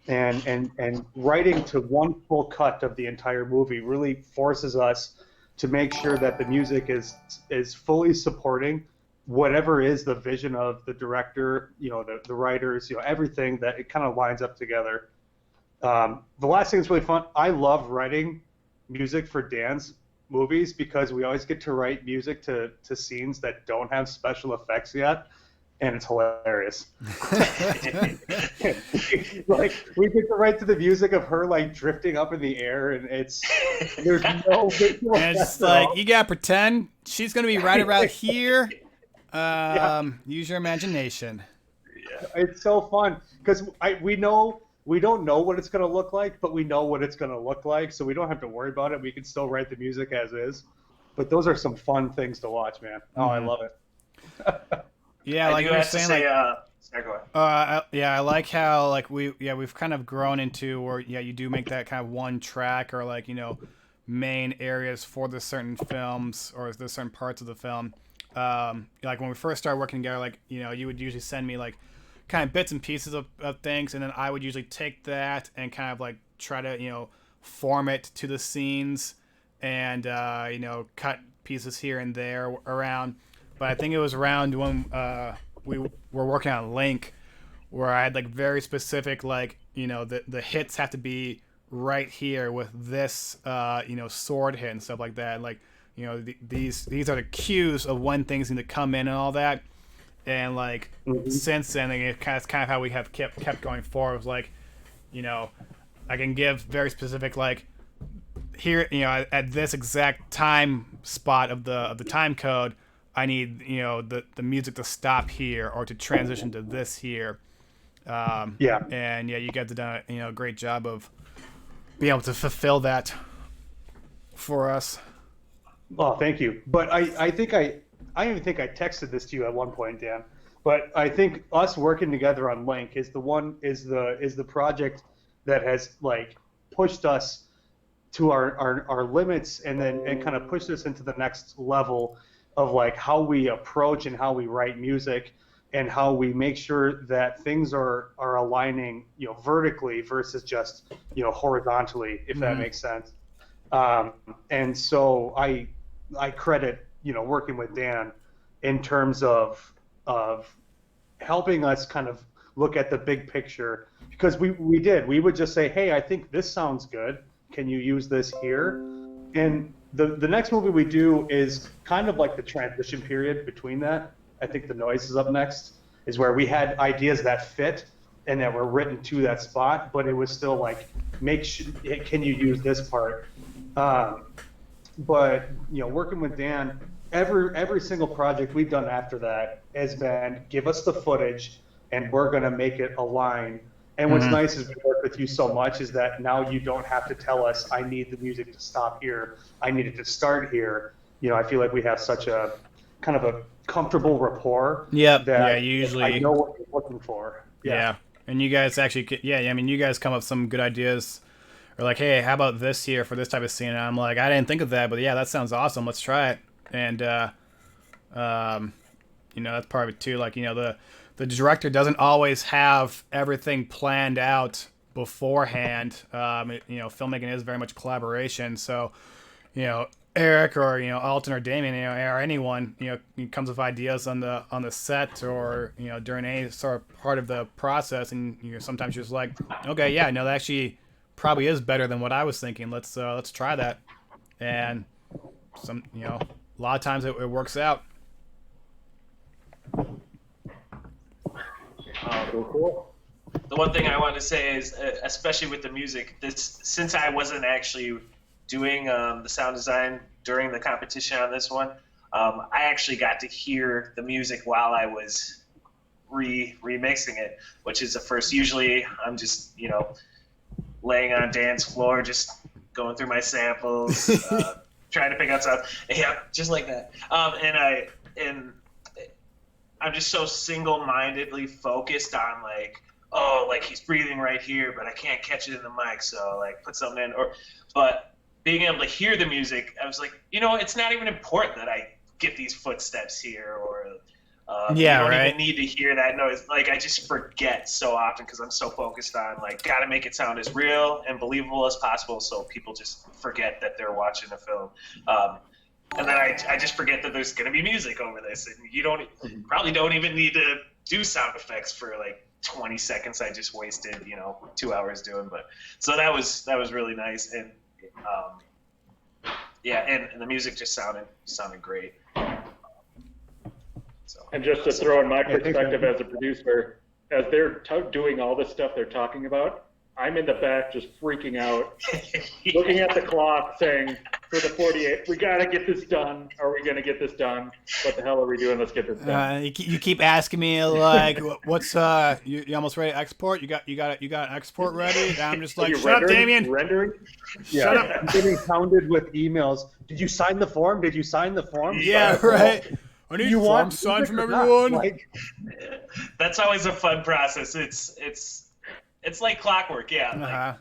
C: And writing to one full cut of the entire movie really forces us to make sure that the music is fully supporting whatever is the vision of the director, the writers, everything, that it kind of lines up together. The last thing that's really fun, I love writing music for Dan's movies because we always get to write music to scenes that don't have special effects yet. and it's hilarious. Like we get to write to the music of her like drifting up in the air, and there's no visual
A: And it's just like you gotta pretend she's gonna be right around here. Use your imagination.
C: Yeah, it's so fun because we don't know what it's gonna look like, but we know what it's gonna look like, so we don't have to worry about it. We can still write the music as is. But those are some fun things to watch, man. Oh, I love it.
A: Yeah, like you were saying, like,
B: sorry, go ahead.
A: I like how like we've kind of grown into where you do make that kind of one track or like main areas for the certain films or the certain parts of the film. Like when we first started working together, like you would usually send me like kind of bits and pieces of things, and then I would usually take that and kind of like try to form it to the scenes and cut pieces here and there around. But I think it was around when we were working on Link, where I had like very specific like the hits have to be right here with this sword hit and stuff like that. Like these are the cues of when things need to come in and all that. And like since then, it's kind of how we have kept going forward. It was like I can give very specific like here at this exact time spot of the time code, I need the music to stop here or to transition to this here. And you guys have done a great job of being able to fulfill that for us.
C: Oh, thank you. But I think I even think I texted this to you at one point, Dan. But I think us working together on Link is the project that has like pushed us to our limits and kind of pushed us into the next level of like how we approach and how we write music and how we make sure that things are aligning vertically versus just horizontally, if that makes sense. And so I credit working with Dan in terms of helping us kind of look at the big picture, because we would just say, hey, I think this sounds good, can you use this here? And the next movie we do is kind of like the transition period between that. I think The Noise is up next, is where we had ideas that fit and that were written to that spot, but it was still like, can you use this part? But working with Dan, every single project we've done after that has been give us the footage and we're gonna make it align. And what's nice is we work with you so much is that now you don't have to tell us I need the music to stop here, I need it to start here. I feel like we have such a kind of a comfortable rapport. That
A: usually
C: I know what you're looking for.
A: Yeah. And you guys actually, you guys come up with some good ideas. Or like, hey, how about this here for this type of scene? And I'm like, I didn't think of that, but yeah, that sounds awesome. Let's try it. And that's part of it too. Like, the director doesn't always have everything planned out beforehand. Filmmaking is very much collaboration. So, Eric or Alton or Damian or anyone comes with ideas on the set or during any sort of part of the process, and sometimes you're just like, okay, yeah, no, that actually probably is better than what I was thinking. Let's try that. And a lot of times it works out.
D: Cool.
B: The one thing I wanted to say is, especially with the music, since I wasn't actually doing the sound design during the competition on this one, I actually got to hear the music while I was remixing it, which is the first. Usually I'm just laying on Dan's floor, just going through my samples, trying to pick out sound. Yeah, just like that. And I'm just so single-mindedly focused on like, oh, like he's breathing right here, but I can't catch it in the mic, so like put something in. But being able to hear the music, I was like, it's not even important that I get these footsteps here, or you don't even need to hear that noise. Like I just forget so often because I'm so focused on like, gotta make it sound as real and believable as possible, so people just forget that they're watching a film. And then I just forget that there's gonna be music over this, and you probably don't even need to do sound effects for like 20 seconds. I just wasted 2 hours doing, but so that was really nice, and and the music just sounded great. So,
D: and just to throw in my perspective as a producer, as they're doing all this stuff they're talking about, I'm in the back just freaking out, looking at the clock, saying, for the 48, we got to get this done. Are we going to get this done? What the hell are we doing? Let's get this done.
A: You keep asking me, like, what's you almost ready to export? You got an export ready? And I'm just like, shut up, Damian.
D: Rendering?
A: Shut up.
C: I'm getting pounded with emails. Did you sign the form? Did you sign the form?
A: Yeah, right. I need forms signed from everyone.
C: Like,
B: that's always a fun process. It's like clockwork, yeah.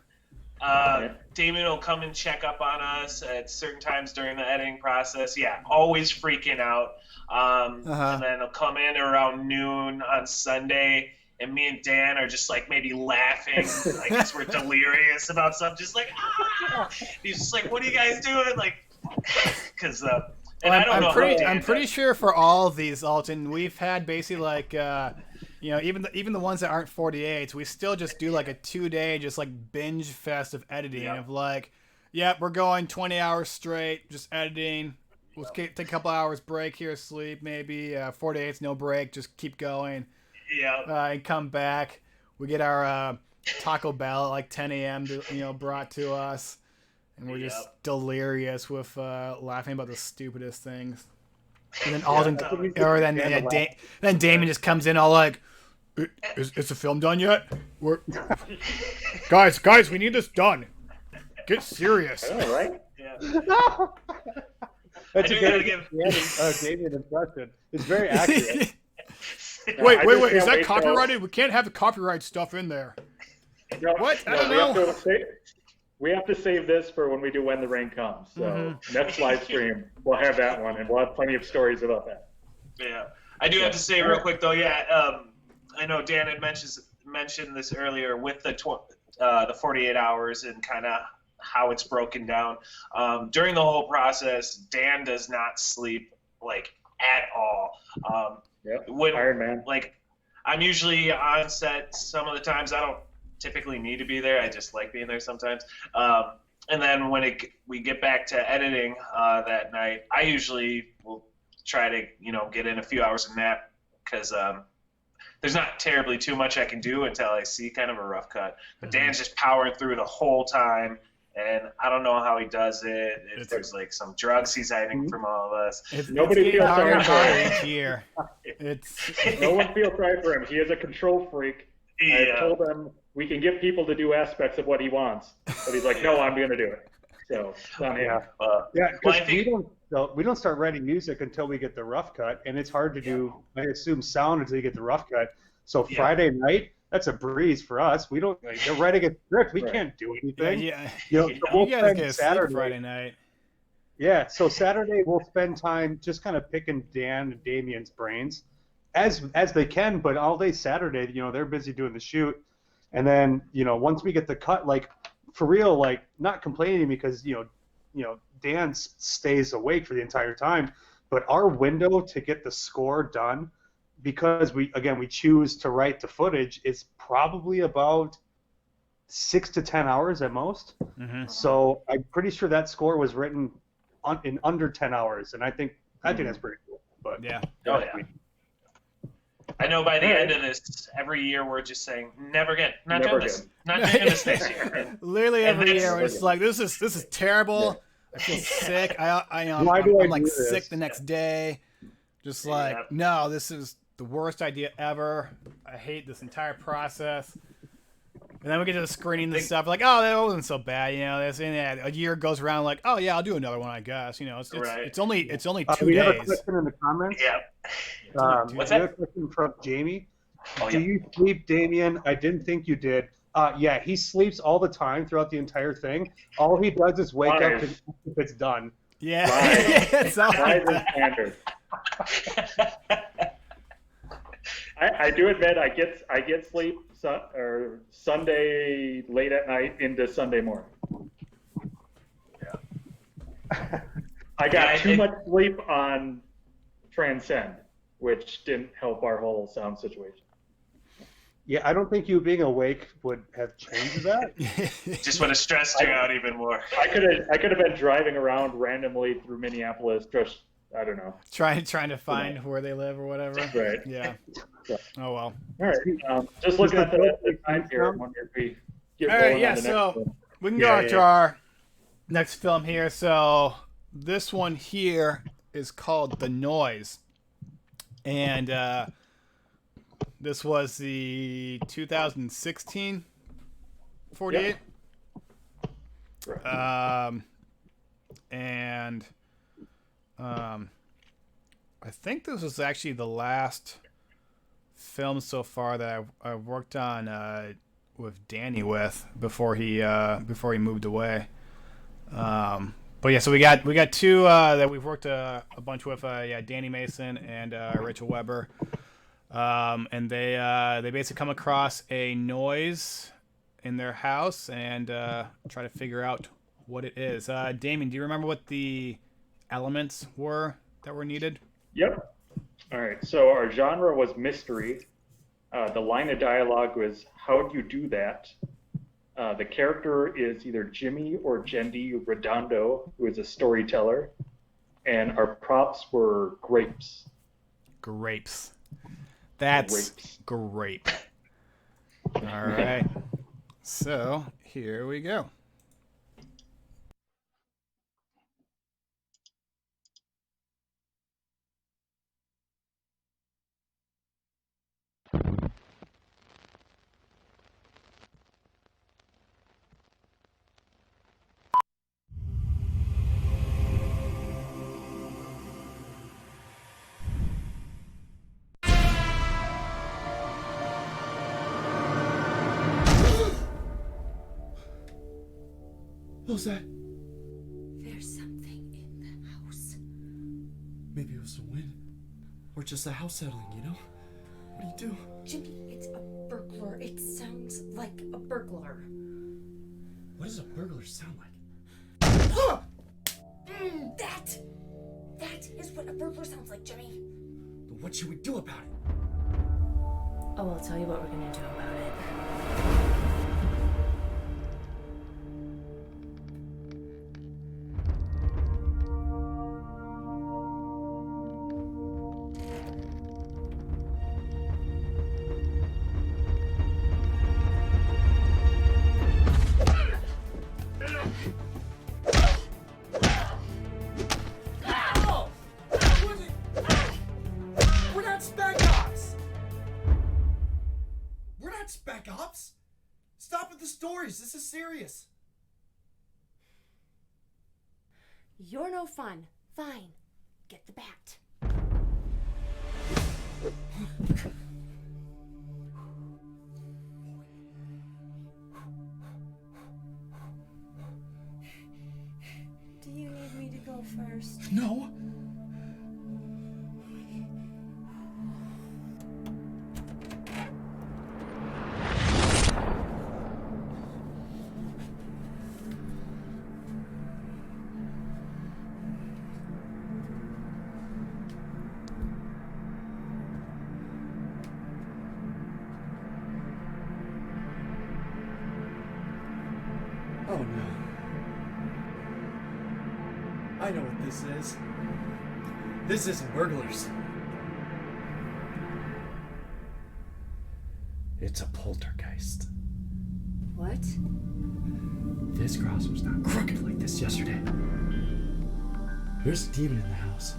B: Damian will come and check up on us at certain times during the editing process. Yeah, always freaking out. And then he'll come in around noon on Sunday, and me and Dan are just like maybe laughing, like as we're delirious about stuff, just like He's just like, "What are you guys doing?" Like, because
A: I'm pretty sure for all of these, Alton, we've had basically like. Even the ones that aren't 48s, we still just do like a 2-day just like binge fest of editing of like, we're going 20 hours straight, just editing. We'll take a couple hours break here, sleep maybe. 48s, no break, just keep going.
B: Yeah.
A: And come back. We get our Taco Bell at like 10 a.m. brought to us, and we're just delirious with laughing about the stupidest things. And then Alton, then Damian just comes in all like, Is the film done yet? Guys, we need this done. Get serious.
D: All right.
B: Yeah.
C: That's a good Damian impression. It's very accurate.
A: Wait. Is that copyrighted? We can't have the copyright stuff in there.
D: No,
A: what? I don't know.
D: We have to save this for when we do When the Rain Comes. So next live stream, we'll have that one, and we'll have plenty of stories about that.
B: Yeah. I do have to say real quick, though, I know Dan had mentioned this earlier with the 48 hours and kind of how it's broken down. During the whole process, Dan does not sleep, like, at all.
D: Iron Man.
B: Like, I'm usually on set some of the times. I don't typically need to be there. I just like being there sometimes. And then when we get back to editing that night, I usually will try to, get in a few hours of nap because there's not terribly too much I can do until I see kind of a rough cut. But Dan's just powering through the whole time, and I don't know how he does it. If there's like some drugs he's hiding from all of us.
D: Nobody feels sorry for him.
A: Each year.
D: No one feels sorry for him. He is a control freak. I told him we can get people to do aspects of what he wants, but he's like, no, I'm going to do it. So it's on him.
C: Because we don't start writing music until we get the rough cut, and it's hard to do, I assume, sound until you get the rough cut. So Friday night, that's a breeze for us. We don't. They're writing a script. We can't do anything.
A: You guys get Saturday Friday night.
C: Yeah. So Saturday we'll spend time just kind of picking Dan and Damian's brains, as they can. But all day Saturday, they're busy doing the shoot, and then once we get the cut, like for real, like not complaining because Dan stays awake for the entire time, but our window to get the score done, because we choose to write the footage, is probably about 6 to 10 hours at most. So I'm pretty sure that score was written in under 10 hours, and I think that's pretty cool. But
B: I know by the end of this, every year we're just saying, never again, not doing this next year.
A: Literally every year, it's like this is terrible. I feel sick. I'm like sick the next day. Just like, no, this is the worst idea ever. I hate this entire process. And then we get to the screening and stuff, like, oh, that wasn't so bad, a year goes around, like, oh yeah, I'll do another one, I guess. It's only 2 days.
C: We have a question in the comments.
B: What's that?
C: We have a question from Jamie.
B: Oh,
C: do you sleep, Damian? I didn't think you did. Yeah, he sleeps all the time throughout the entire thing. All he does is wake up if it's done.
A: Yeah.
D: It's standard. I do admit I get sleep or Sunday late at night into Sunday morning. Yeah. I got too much sleep on Transcend, which didn't help our whole sound situation.
C: Yeah, I don't think you being awake would have changed that.
B: Just would have stressed you out even more.
D: I could have been driving around randomly through Minneapolis, just I don't know.
A: Trying to find where they live or whatever.
D: Right.
A: Yeah. Oh well.
D: All right. Just looking at the time here, I'm wondering if we get
A: All
D: rolling
A: right. Yeah.
D: on the next
A: So
D: one.
A: we can go to our next film here. So this one here is called The Noise, and this was the 2016 48.
D: Yep.
A: I think this was actually the last film so far that I've worked on with Danny before he moved away. But yeah, so we got two that we've worked a bunch with. Danny Mason and Rachel Weber. And they basically come across a noise in their house and try to figure out what it is. Damien, do you remember what the elements were that were needed?
D: Yep. All right. So our genre was mystery. The line of dialogue was, "How'd you do that?" The character is either Jimmy or Jendi Redondo, who is a storyteller. And our props were grapes.
A: Grapes. That's grape. All right. So here we go.
J: What was that?
K: There's something in the house.
J: Maybe it was the wind. Or just the house settling, you know? What do you do?
K: Jimmy, it's a burglar. It sounds like a burglar.
J: What does a burglar sound like?
K: That is what a burglar sounds like, Jimmy.
J: But what should we do about it?
K: Oh, I'll tell you what we're gonna do about it.
J: This is serious.
K: You're no fun. Fine. Get the bat. Do you need me to go first?
J: No. Oh no. I know what this is. This isn't burglars. It's a poltergeist.
K: What?
J: This cross was not crooked like this yesterday. There's a demon in the house.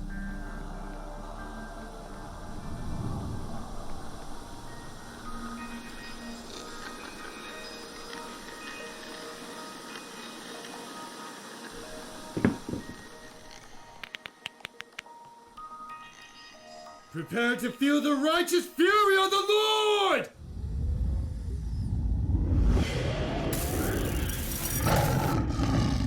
J: Prepare to feel the righteous fury of the Lord!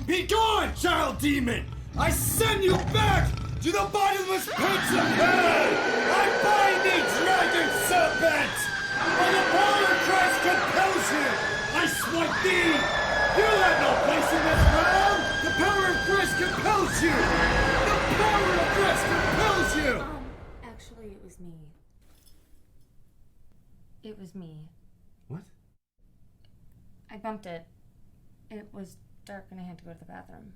J: Be gone, child demon! I send you back to the bottomless pits of hell! I bind thee, dragon serpent! By the power of Christ compels you! I smite thee! You have no place in this realm! The power of Christ compels you! The power of Christ compels you!
K: Actually, it was me. It was me.
J: What?
K: I bumped it. It was dark and I had to go to the bathroom.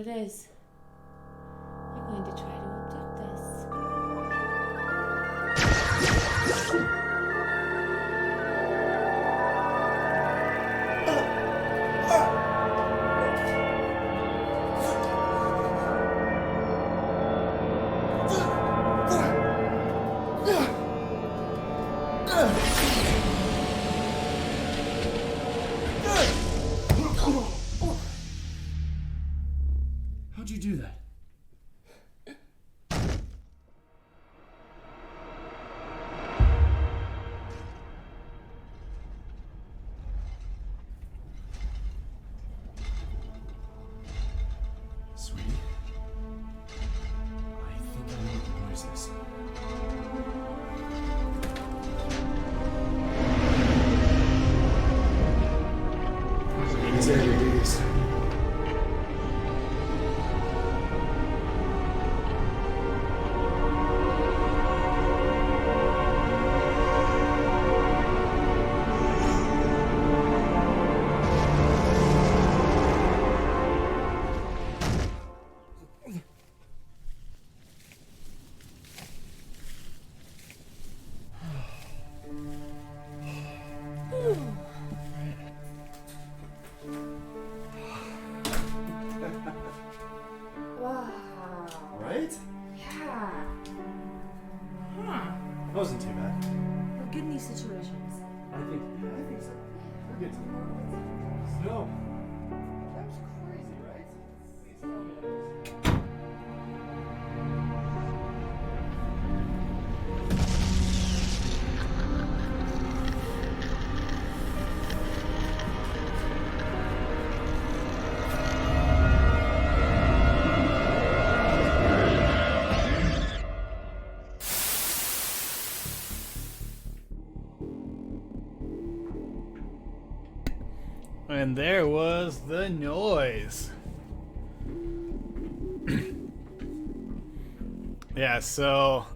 K: it is. You're going to try to abduct us.
J: How'd you do that? Sweetie, I think I know what the noise is. These LEDs.
K: Wow.
J: Right?
K: Yeah. Huh.
J: That wasn't too bad.
K: We're good in these situations.
J: I think so. We're good. Snow. That was crazy, right? Please tell me that was-
A: And there was the noise. Yeah, so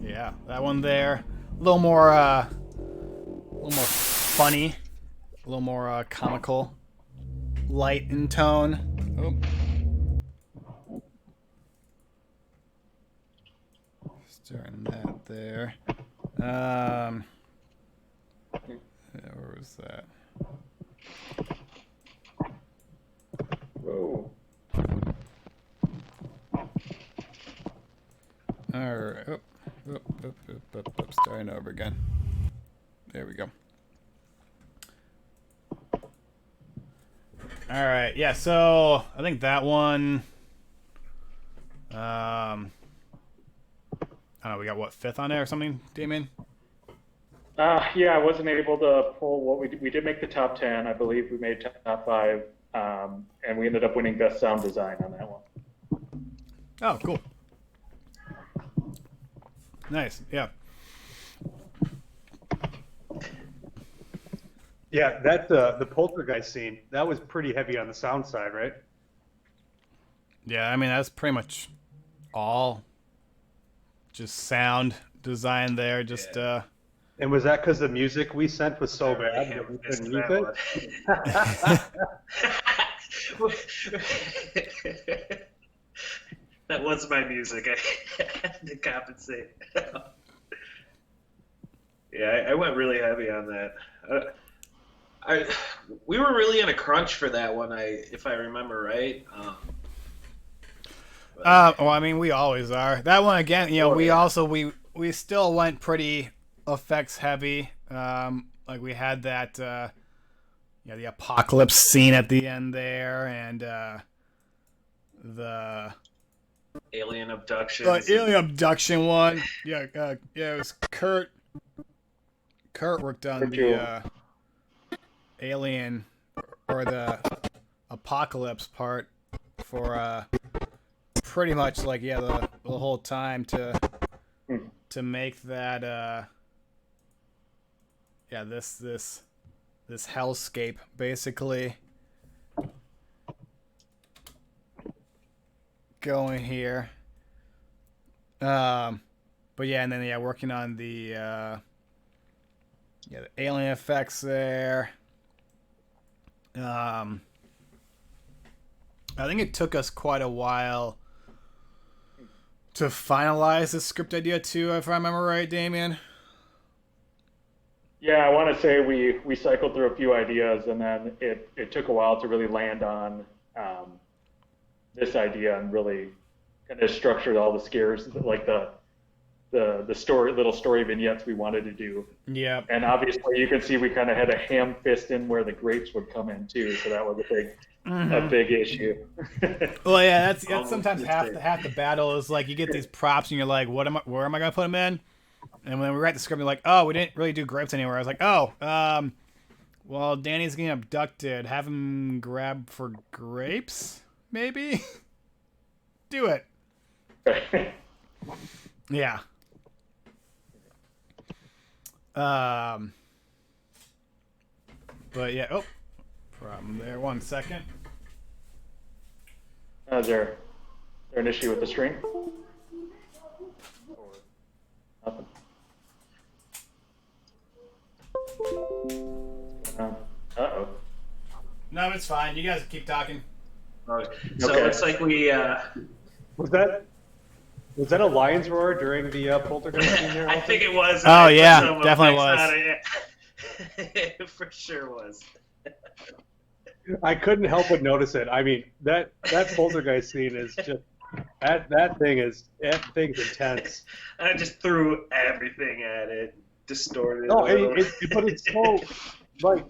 A: yeah, that one there. A little more funny, a little more comical, light in tone. Oh. Starting that there. Yeah, where was that?
D: Whoa.
A: Alright. Starting over again. There we go. Alright, yeah, so I think that one. I don't know, we got what, 5th on there or something, Damien?
D: Yeah, I wasn't able to pull what we did make the top 10. I believe we made top 5, and we ended up winning best sound design on that one.
A: Oh, cool. Nice, yeah.
C: Yeah, that the poltergeist scene, that was pretty heavy on the sound side, right?
A: Yeah, I mean, that's pretty much all just sound design there, just
C: And was that because the music we sent was so bad that we couldn't use
B: it? That was my music. I had to compensate. Yeah, I went really heavy on that. We were really in a crunch for that one, if I remember right.
A: Well, I mean, we always are. That one again, you know, we still went pretty effects heavy. Like we had that, the apocalypse scene at the end there, and the
B: alien abduction.
A: Alien abduction one. Yeah, it was Kurt. Kurt worked on the alien or the apocalypse part for pretty much like the whole time to make that this hellscape basically going here. But yeah, and then working on the alien effects there. I think it took us quite a while to finalize the script idea too, if I remember right, Damian.
D: Yeah, I want to say we cycled through a few ideas, and then it took a while to really land on this idea and really kind of structured all the scares, like the little story vignettes we wanted to do.
A: Yeah.
D: And obviously, you can see we kind of had a ham fist in where the grapes would come in too, so that was a big issue.
A: Well, yeah, that's sometimes half the battle is like you get these props and you're like, where am I gonna put them in? And when we write the script, we're like, oh, we didn't really do grapes anywhere. I was like, oh, well, Danny's getting abducted. Have him grab for grapes, maybe. Do it. Yeah. But yeah. Oh, problem there. 1 second.
D: Is there an issue with the string? Or nothing? Uh-oh.
A: No, it's fine. You guys keep talking.
B: So it looks like we...
C: Was that a lion's roar during the poltergeist scene there?
B: I think it was.
A: Oh, yeah. Definitely was.
B: It for sure was.
C: I couldn't help but notice it. I mean, that poltergeist scene is just... That thing's intense.
B: I just threw everything at it. Distorted.
C: No, but it's so... Like,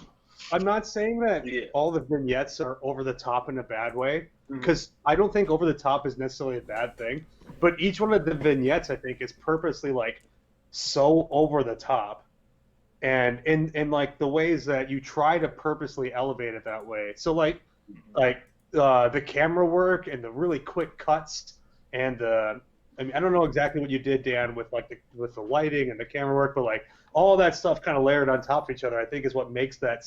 C: I'm not saying that all the vignettes are over the top in a bad way, because I don't think over the top is necessarily a bad thing. But each one of the vignettes, I think, is purposely like so over the top, and in like the ways that you try to purposely elevate it that way. So like the camera work and the really quick cuts and I mean, I don't know exactly what you did, Dan, with the lighting and the camera work, but like all that stuff kind of layered on top of each other, I think is what makes that,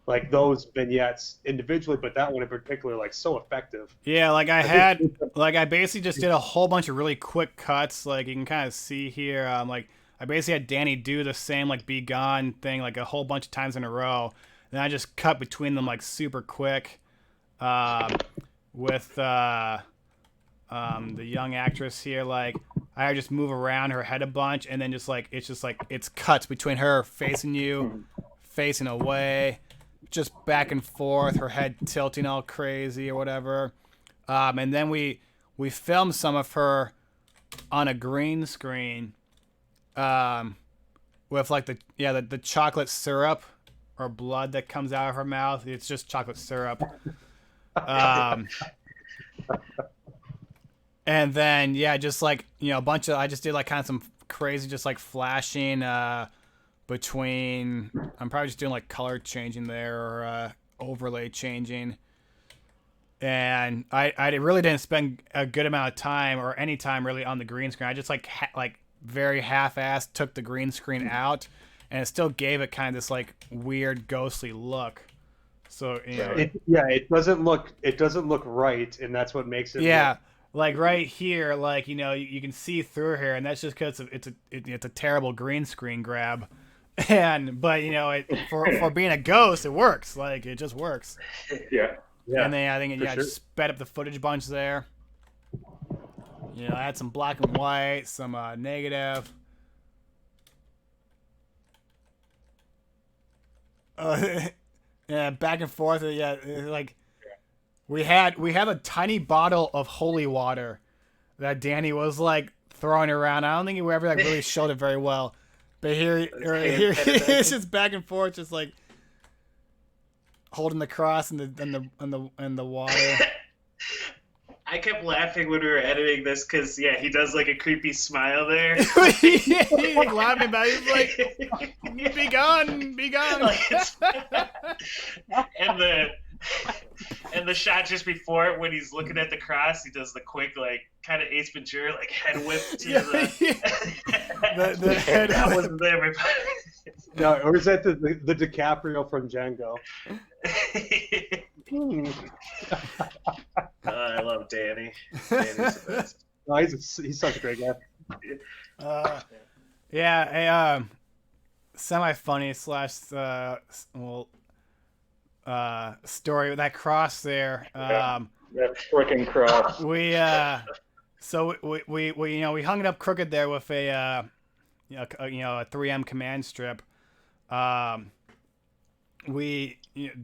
C: like, those vignettes individually, but that one in particular, like, so effective.
A: Yeah, I basically just did a whole bunch of really quick cuts. Like you can kind of see here, like I basically had Danny do the same like "Be Gone" thing like a whole bunch of times in a row. Then I just cut between them like super quick, with the young actress here. Like I just move around her head a bunch, and then it's cuts between her facing you, facing away, just back and forth, her head tilting all crazy or whatever. And then we filmed some of her on a green screen, with like the chocolate syrup or blood that comes out of her mouth. It's just chocolate syrup. And then just like, a bunch of, I just did like kind of some crazy, just like flashing between, I'm probably just doing like color changing there or overlay changing. And I really didn't spend a good amount of time or any time really on the green screen. I just like very half-assed took the green screen out, and it still gave it kind of this like weird ghostly look. So
C: it doesn't look right, and that's what makes it.
A: Yeah, like right here, like you can see through here, and that's just because it's a terrible green screen grab. But for being a ghost, it works. Like it just works.
D: Yeah.
A: And then I think I just sped up the footage bunch there. I had some black and white, some negative. Yeah, back and forth. Yeah, like we had a tiny bottle of holy water that Danny was like throwing around. I don't think he ever like really showed it very well. But here it's just back and forth, just like holding the cross and the water.
B: I kept laughing when we were editing this because he does like a creepy smile there.
A: He's like laughing about it. He's like, "Be gone, be gone."
B: And the shot just before it, when he's looking at the cross, he does the quick like kind of Ace Ventura like head whip to
A: the head.
B: That wasn't there.
C: No, or is that the DiCaprio from Django?
B: I love Danny. Danny's the best.
C: No, he's such a great guy.
A: Yeah, a semi-funny / story with that cross there.
D: That freaking cross.
A: We we hung it up crooked there with a 3M command strip.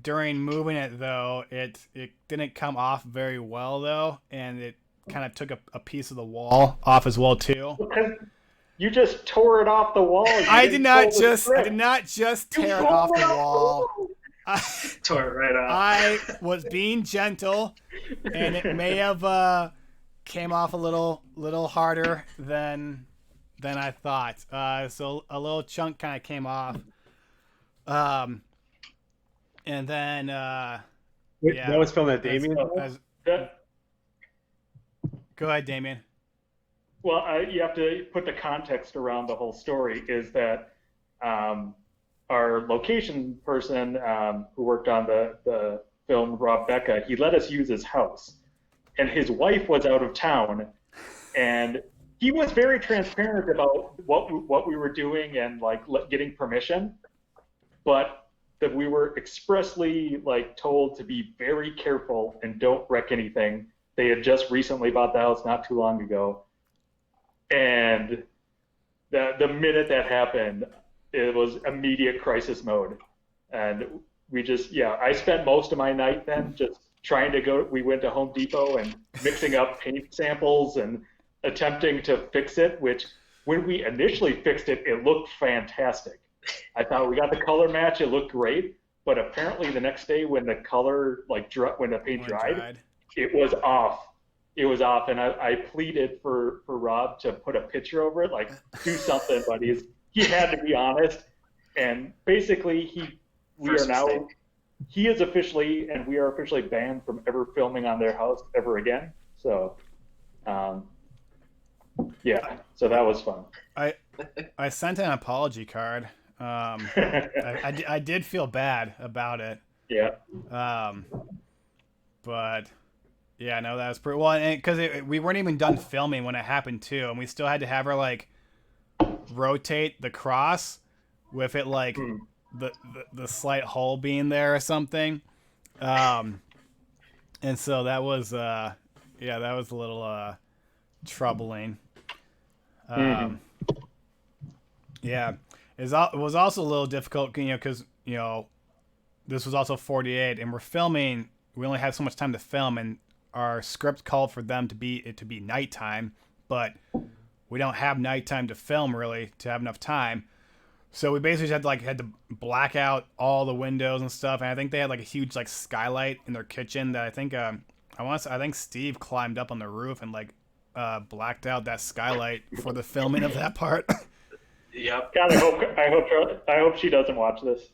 A: During moving it though, it didn't come off very well though, and it kind of took a piece of the wall off as well too.
D: You just tore it off the wall.
A: I did not just tear it off the wall. I
B: tore it right off.
A: I was being gentle, and it may have came off a little harder than I thought. So a little chunk kind of came off. And then
C: that was filmed at Damian.
A: Go ahead, Damian.
D: Well, you have to put the context around the whole story. Is that our location person who worked on the film, Rob Becca, he let us use his house, and his wife was out of town, and he was very transparent about what we were doing and like getting permission, but that we were expressly like told to be very careful and don't wreck anything. They had just recently bought the house not too long ago, and the minute that happened, it was immediate crisis mode. And we just, I spent most of my night then just trying to we went to Home Depot and mixing up paint samples and attempting to fix it, which when we initially fixed it, it looked fantastic. I thought we got the color match, it looked great, but apparently the next day when the color, when the paint dried, it was off. It was off, and I pleaded for Rob to put a picture over it, like, do something, but he had to be honest. And basically, we are officially banned from ever filming on their house ever again. So, so that was fun.
A: I sent an apology card. I did feel bad about it.
D: Yeah.
A: But yeah, no, that was pretty well, because we weren't even done filming when it happened too, and we still had to have her like rotate the cross with it like the slight hole being there or something. And so that was that was a little troubling. Yeah, it was also a little difficult, because this was also 48, and we're filming. We only had so much time to film, and our script called for it to be nighttime, but we don't have nighttime to film really to have enough time. So we basically had to black out all the windows and stuff. And I think they had like a huge like skylight in their kitchen that I think I think Steve climbed up on the roof and like blacked out that skylight for the filming of that part.
B: Yep.
D: God, I hope she doesn't watch this.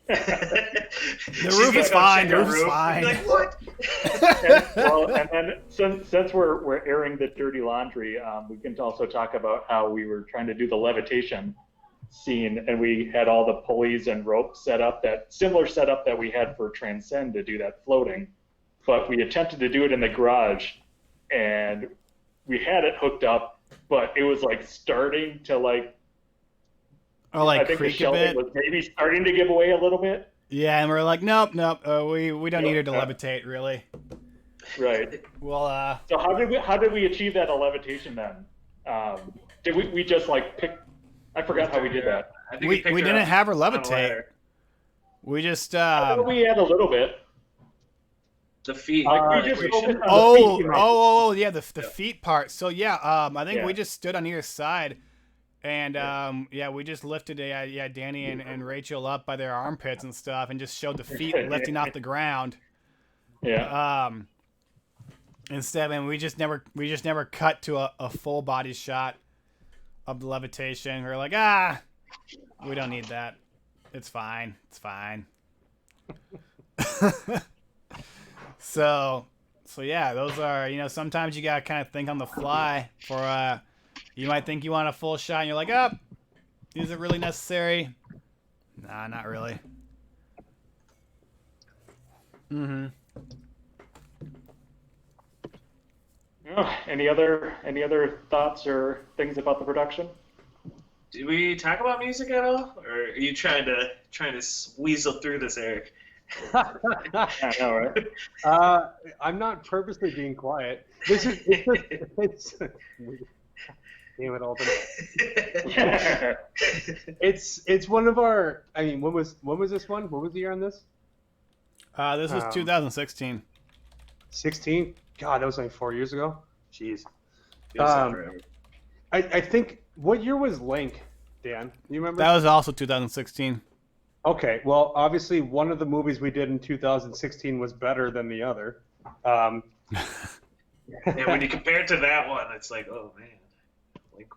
A: The roof is fine. The roof is fine.
B: Like, what?
D: and then since we're airing the dirty laundry, we can also talk about how we were trying to do the levitation scene, and we had all the pulleys and ropes set up, that similar setup that we had for Transcend to do that floating, but we attempted to do it in the garage, and we had it hooked up, but it was like starting to like.
A: Oh, like
D: I think the
A: creak a
D: shelving
A: bit.
D: was maybe starting to give away a little bit.
A: Yeah, and we're like, nope. We don't need her to levitate, really.
D: Right.
A: Well,
D: so how did we achieve that levitation then? Did we just like pick? I forgot how we did that.
A: We didn't have her levitate. We just.
D: I thought we had a little bit.
B: The feet.
D: Like we just focused on
A: oh, yeah, the feet part. So yeah, I think we just stood on either side. And we just lifted Danny and Rachel up by their armpits and stuff, and just showed the feet lifting off the ground.
D: Yeah.
A: Instead, and we just never cut to a full body shot of the levitation. We're like, we don't need that. It's fine. It's fine. So yeah, those are sometimes you gotta kind of think on the fly for You might think you want a full shot, and you're like, is it really necessary? Nah, not really. Mm-hmm.
D: Any other thoughts or things about the production?
B: Did we talk about music at all, or are you trying to weasel through this, Eric?
D: I know, right?
C: I'm not purposely being quiet. This is it's damn it, Alton. It's one of our. I mean, when was this one? What was the year on this?
A: This was 2016.
C: 16. God, that was only 4 years ago. Jeez.
B: Forever.
C: I think, what year was Link, Dan? You remember?
A: That was also 2016.
C: Okay, well, obviously one of the movies we did in 2016 was better than the other.
B: And when you compare it to that one, it's like, oh man.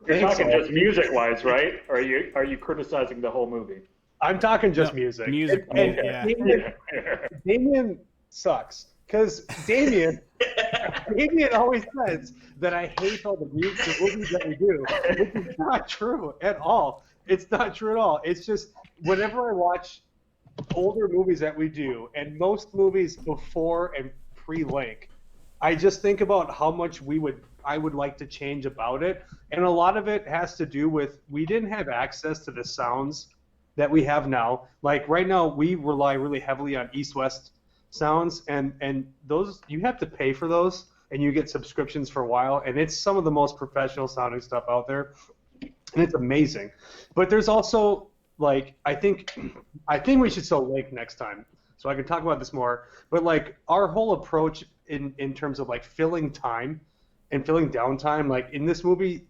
D: You're talking just music-wise, right? Or are you criticizing the whole movie?
C: I'm talking just music.
A: Music, yeah.
C: Damian sucks. Because Damian always says that I hate all the movies that we do, which is not true at all. It's not true at all. It's just whenever I watch older movies that we do, and most movies before and pre-Link, I just think about how much I would like to change about it. And a lot of it has to do with we didn't have access to the sounds that we have now. Like right now, we rely really heavily on East-West sounds, and those you have to pay for those, and you get subscriptions for a while, and it's some of the most professional sounding stuff out there, and it's amazing. But there's also like I think we should sell Link next time, so I can talk about this more. But like our whole approach in terms of like filling time and filling downtime, like in this movie,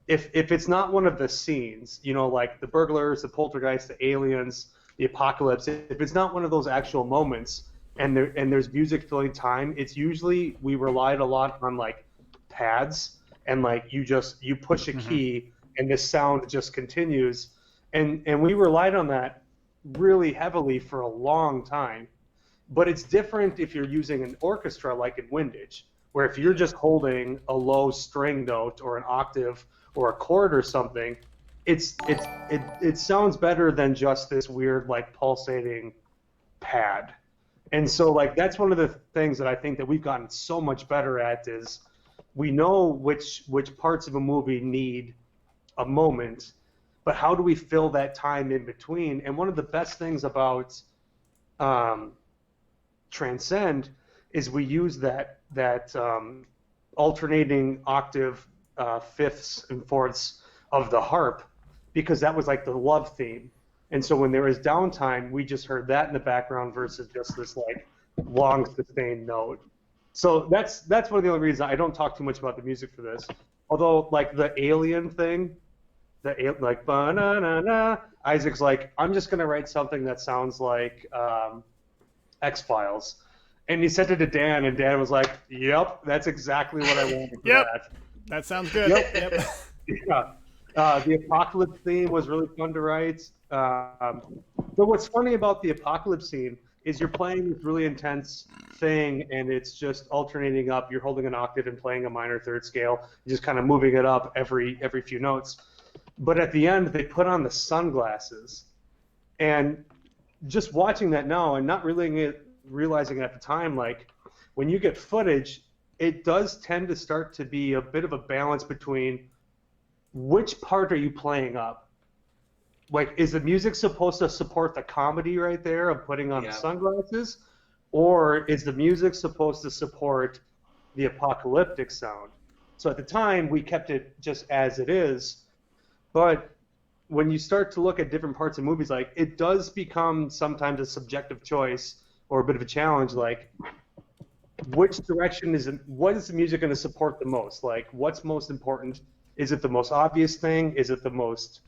C: if it's not one of the scenes, you know, like the burglars, the poltergeist, the aliens, the apocalypse, if it's not one of those actual moments, and there's music filling time, it's usually we relied a lot on like pads, and like you push a key and this sound just continues, and we relied on that really heavily for a long time. But it's different if you're using an orchestra like in Windage, where if you're just holding a low string note or an octave or a chord or something, it sounds better than just this weird like pulsating pad. And so like that's one of the things that I think that we've gotten so much better at is we know which parts of a movie need a moment, but how do we fill that time in between? And one of the best things about Transcend is we use that alternating octave fifths and fourths of the harp, because that was like the love theme. And so when there was downtime, we just heard that in the background versus just this like long sustained note. So that's one of the only reasons I don't talk too much about the music for this. Although like the alien thing, like ba-na-na-na, Isaac's like, I'm just gonna write something that sounds like X-Files. And he sent it to Dan, and Dan was like, yep, that's exactly what I wanted for that.
A: That sounds good. Yep.
C: Yeah. The apocalypse theme was really fun to write. But what's funny about the apocalypse scene is you're playing this really intense thing, and it's just alternating up. You're holding an octave and playing a minor third scale, just kind of moving it up every few notes. But at the end, they put on the sunglasses, and just watching that now and not realizing it at the time, like when you get footage, it does tend to start to be a bit of a balance between which part are you playing up? Like, is the music supposed to support the comedy right there of putting on the sunglasses? Or is the music supposed to support the apocalyptic sound? So at the time, we kept it just as it is. But when you start to look at different parts of movies, like, it does become sometimes a subjective choice or a bit of a challenge, like, which direction what is the music going to support the most? Like, what's most important? Is it the most obvious thing? Is it the most,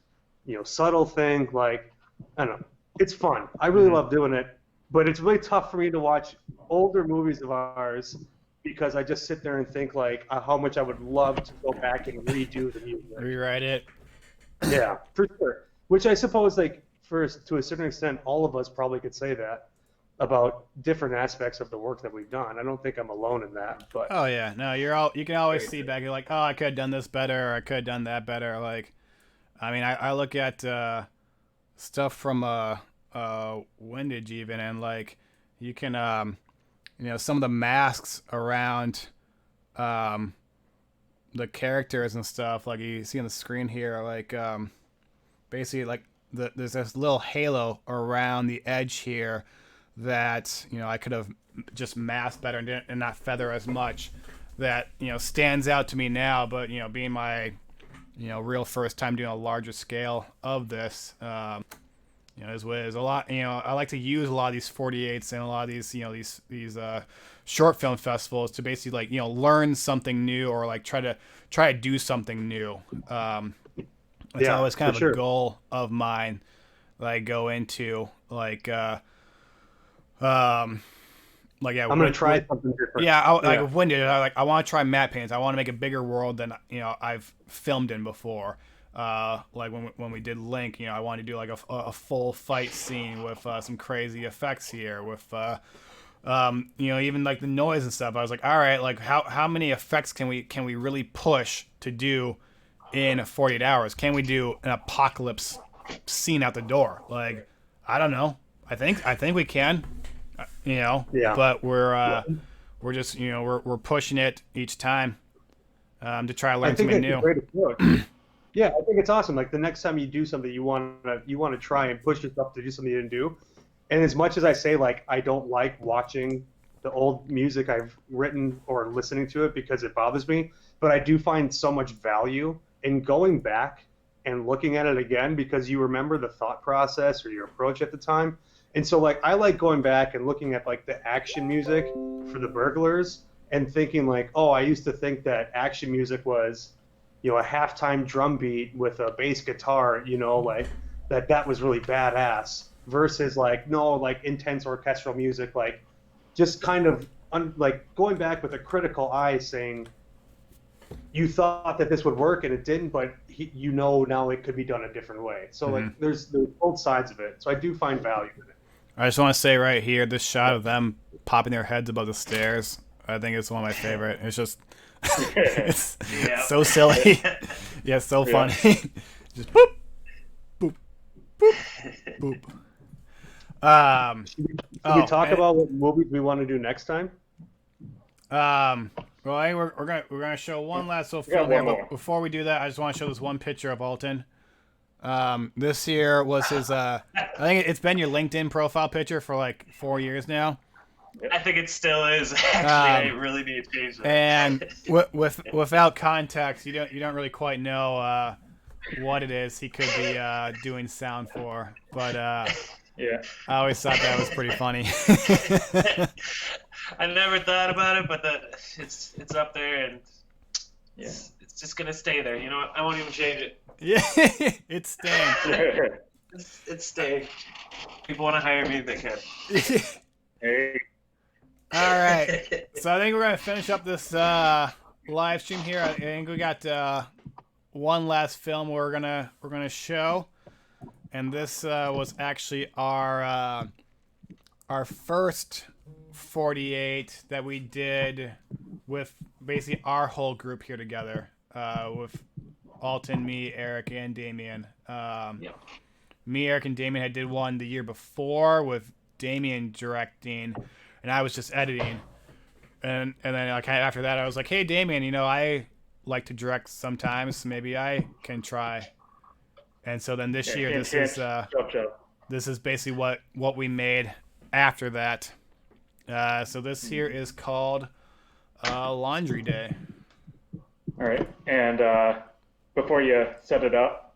C: subtle thing? Like, I don't know. It's fun. I really love doing it, but it's really tough for me to watch older movies of ours because I just sit there and think like how much I would love to go back and redo the music.
A: Rewrite it.
C: Yeah, for sure. Which I suppose, like, to a certain extent, all of us probably could say that about different aspects of the work that we've done. I don't think I'm alone in that. But
A: oh yeah, no, you can always see back. You're like, oh, I could have done this better, or I could have done that better. Like, I mean, I look at stuff from Windage even, and like you can some of the masks around the characters and stuff, like you see on the screen here, like basically like there's this little halo around the edge here that I could have just masked better and not feather as much, that stands out to me now. But being my real first time doing a larger scale of this, is what it is. A lot, I like to use a lot of these 48s and a lot of these these short film festivals to basically learn something new, or try to do something new. It's always kind of a goal of mine that I go into, I'm
C: gonna try something different.
A: With Winded, I want to try matte paintings. I want to make a bigger world than I've filmed in before. When we did Link, I wanted to do a full fight scene with some crazy effects here, with even the noise and stuff. I was like, all right, how many effects can we really push to do in 48 hours? Can we do an apocalypse scene out the door? I don't know. I think we can. But we're just we're pushing it each time to try to learn something new.
C: Yeah, I think it's awesome. The next time you do something, you want to try and push yourself to do something you didn't do. And as much as I say I don't like watching the old music I've written or listening to it because it bothers me, but I do find so much value in going back and looking at it again, because you remember the thought process or your approach at the time. And so I like going back and looking at the action music for the Burglars and thinking oh, I used to think that action music was a halftime drum beat with a bass guitar, that was really badass, versus no, intense orchestral music, just kind of going back with a critical eye, saying you thought that this would work and it didn't, but now it could be done a different way. So there's both sides of it. So I do find value in it.
A: I just want to say right here, this shot of them popping their heads above the stairs, I think it's one of my favorite. It's just it's so silly. Yeah, so funny. Just boop, boop, boop, boop.
C: Should we talk about what movies we want to do next time?
A: Well, I think we're gonna show one last little film here, but before we do that, I just want to show this one picture of Alton. This here was his. I think it's been your LinkedIn profile picture for 4 years now.
B: I think it still is. Actually, I really need to change that.
A: And without context, you don't really quite know what it is he could be doing sound for. But
D: yeah,
A: I always thought that was pretty funny.
B: I never thought about it, but it's up there, and it's just gonna stay there. I won't even change it.
A: Yeah, it's staying.
B: It's staying. People want to hire me, they can.
D: Hey.
A: All right, so I think we're gonna finish up this live stream here. I think we got one last film we're gonna show, and this was actually our first 48 that we did with basically our whole group here together, with Alton, me, Eric, and Damian. Me, Eric, and Damian did one the year before with Damian directing, and I was just editing. And then after that, I was like, hey, Damian, I like to direct sometimes, so maybe I can try. And so then this year, this is basically what we made after that. So this here is called Laundry Day.
D: All right, and before you set it up,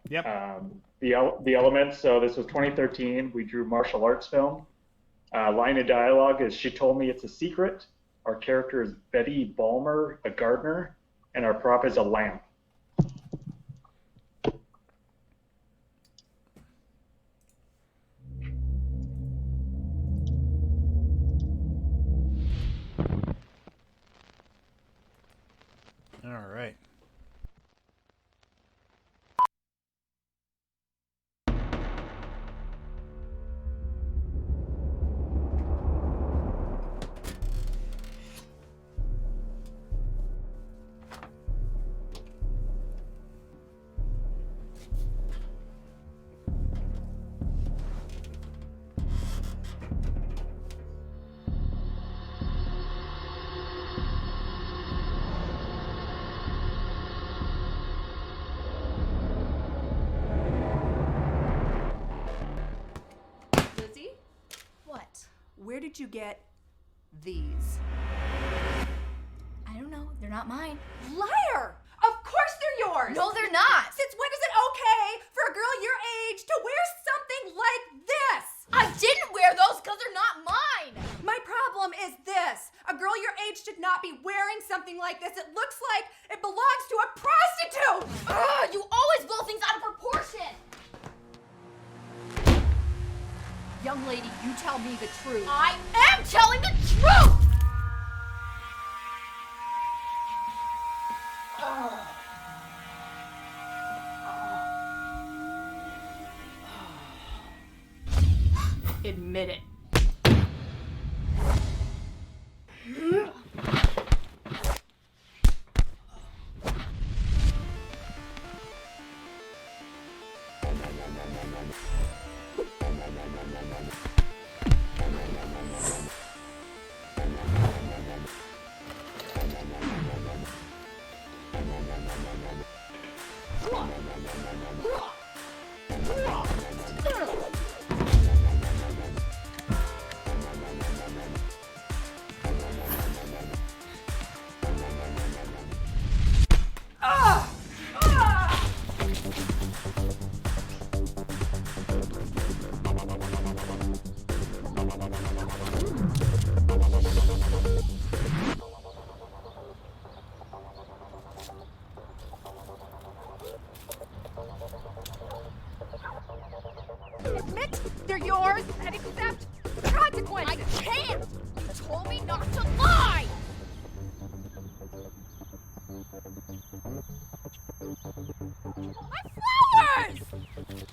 D: the elements. So this was 2013. We drew martial arts film. Line of dialogue is, "She told me it's a secret." Our character is Betty Balmer, a gardener, and our prop is a lamp.
A: All right.
L: did you get these?
M: I don't know. They're not mine.
L: Liar! Of course they're yours!
M: No, they're not!
L: Since when is it okay for a girl your age to wear something like this?
M: I didn't wear those because they're not mine!
L: My problem is this. A girl your age should not be wearing something like this. It looks like it belongs to a prostitute!
M: Ugh, you always blow things out of proportion!
L: Young lady, you tell me the truth.
M: I am telling the truth!
L: Admit it. Admit they're yours and accept the consequences.
M: I can't! You told me not to lie! My flowers!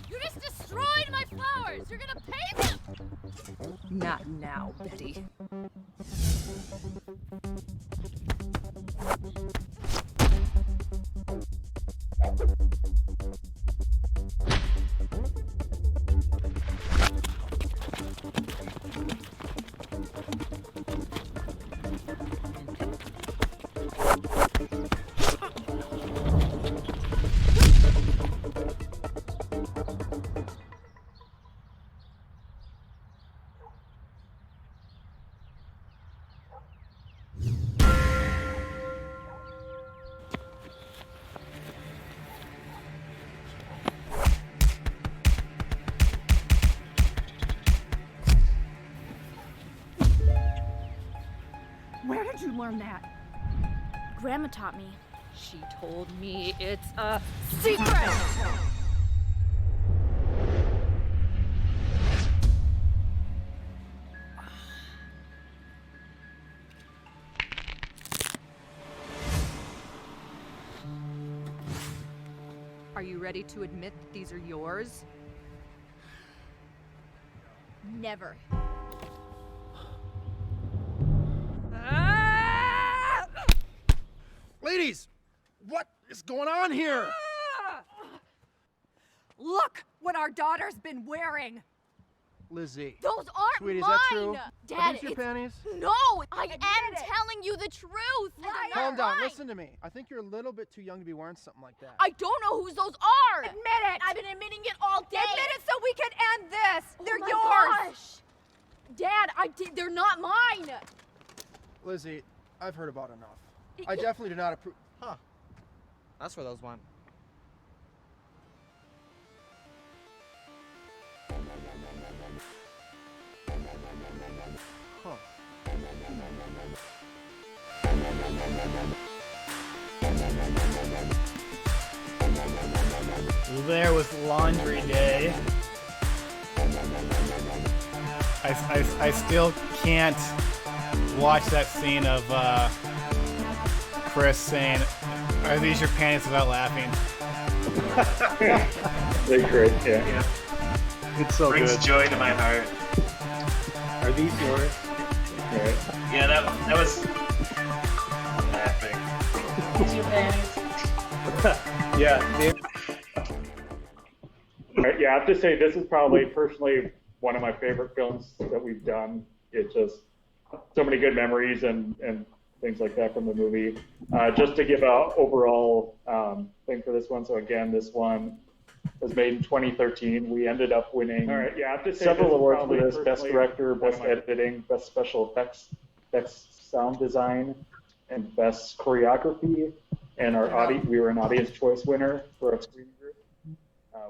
M: You just destroyed my flowers! You're gonna pay me?
L: Not now, Betty. Where did you learn that?
M: Grandma taught me.
L: She told me it's a secret! Are you ready to admit these are yours?
M: Never.
N: Ladies, what is going on here?
L: Look what our daughter's been wearing.
N: Lizzie.
M: Those aren't
N: Sweetie,
M: mine!
N: is that true?
M: Dad,
N: Are these your panties?
M: No! I am telling you the truth!
N: Calm down, listen to me. I think you're a little bit too young to be wearing something like that.
M: I don't know whose those are!
L: Admit it!
M: I've been admitting it all day!
L: Admit it so we can end this! They're
M: oh my
L: yours!
M: Gosh. Dad, they're not mine!
N: Lizzie, I've heard about enough. I definitely do not approve.
O: Huh. That's where those went.
N: Huh.
A: There was laundry day. I still can't watch that scene of Chris saying, "Are these your panties?" without laughing.
D: They're great, yeah.
C: It's so
B: Brings
C: good.
B: joy to my heart.
C: Are these yours?
D: Right.
B: Yeah, that was laughing. These your panties?
C: Yeah.
D: Right, yeah, I have to say this is probably personally one of my favorite films that we've done. It's just so many good memories and things like that from the movie. Just to give a overall thing for this one. So again, this one was made in 2013. We ended up winning
P: All right, yeah, I have to say
D: several
P: this is
D: awards for
P: probably
D: this: Best
P: personally
D: Director,
P: one of
D: Best
P: my-
D: Editing, Best Special Effects, Best Sound Design, and Best Choreography. And we were an Audience Choice winner for our screen group.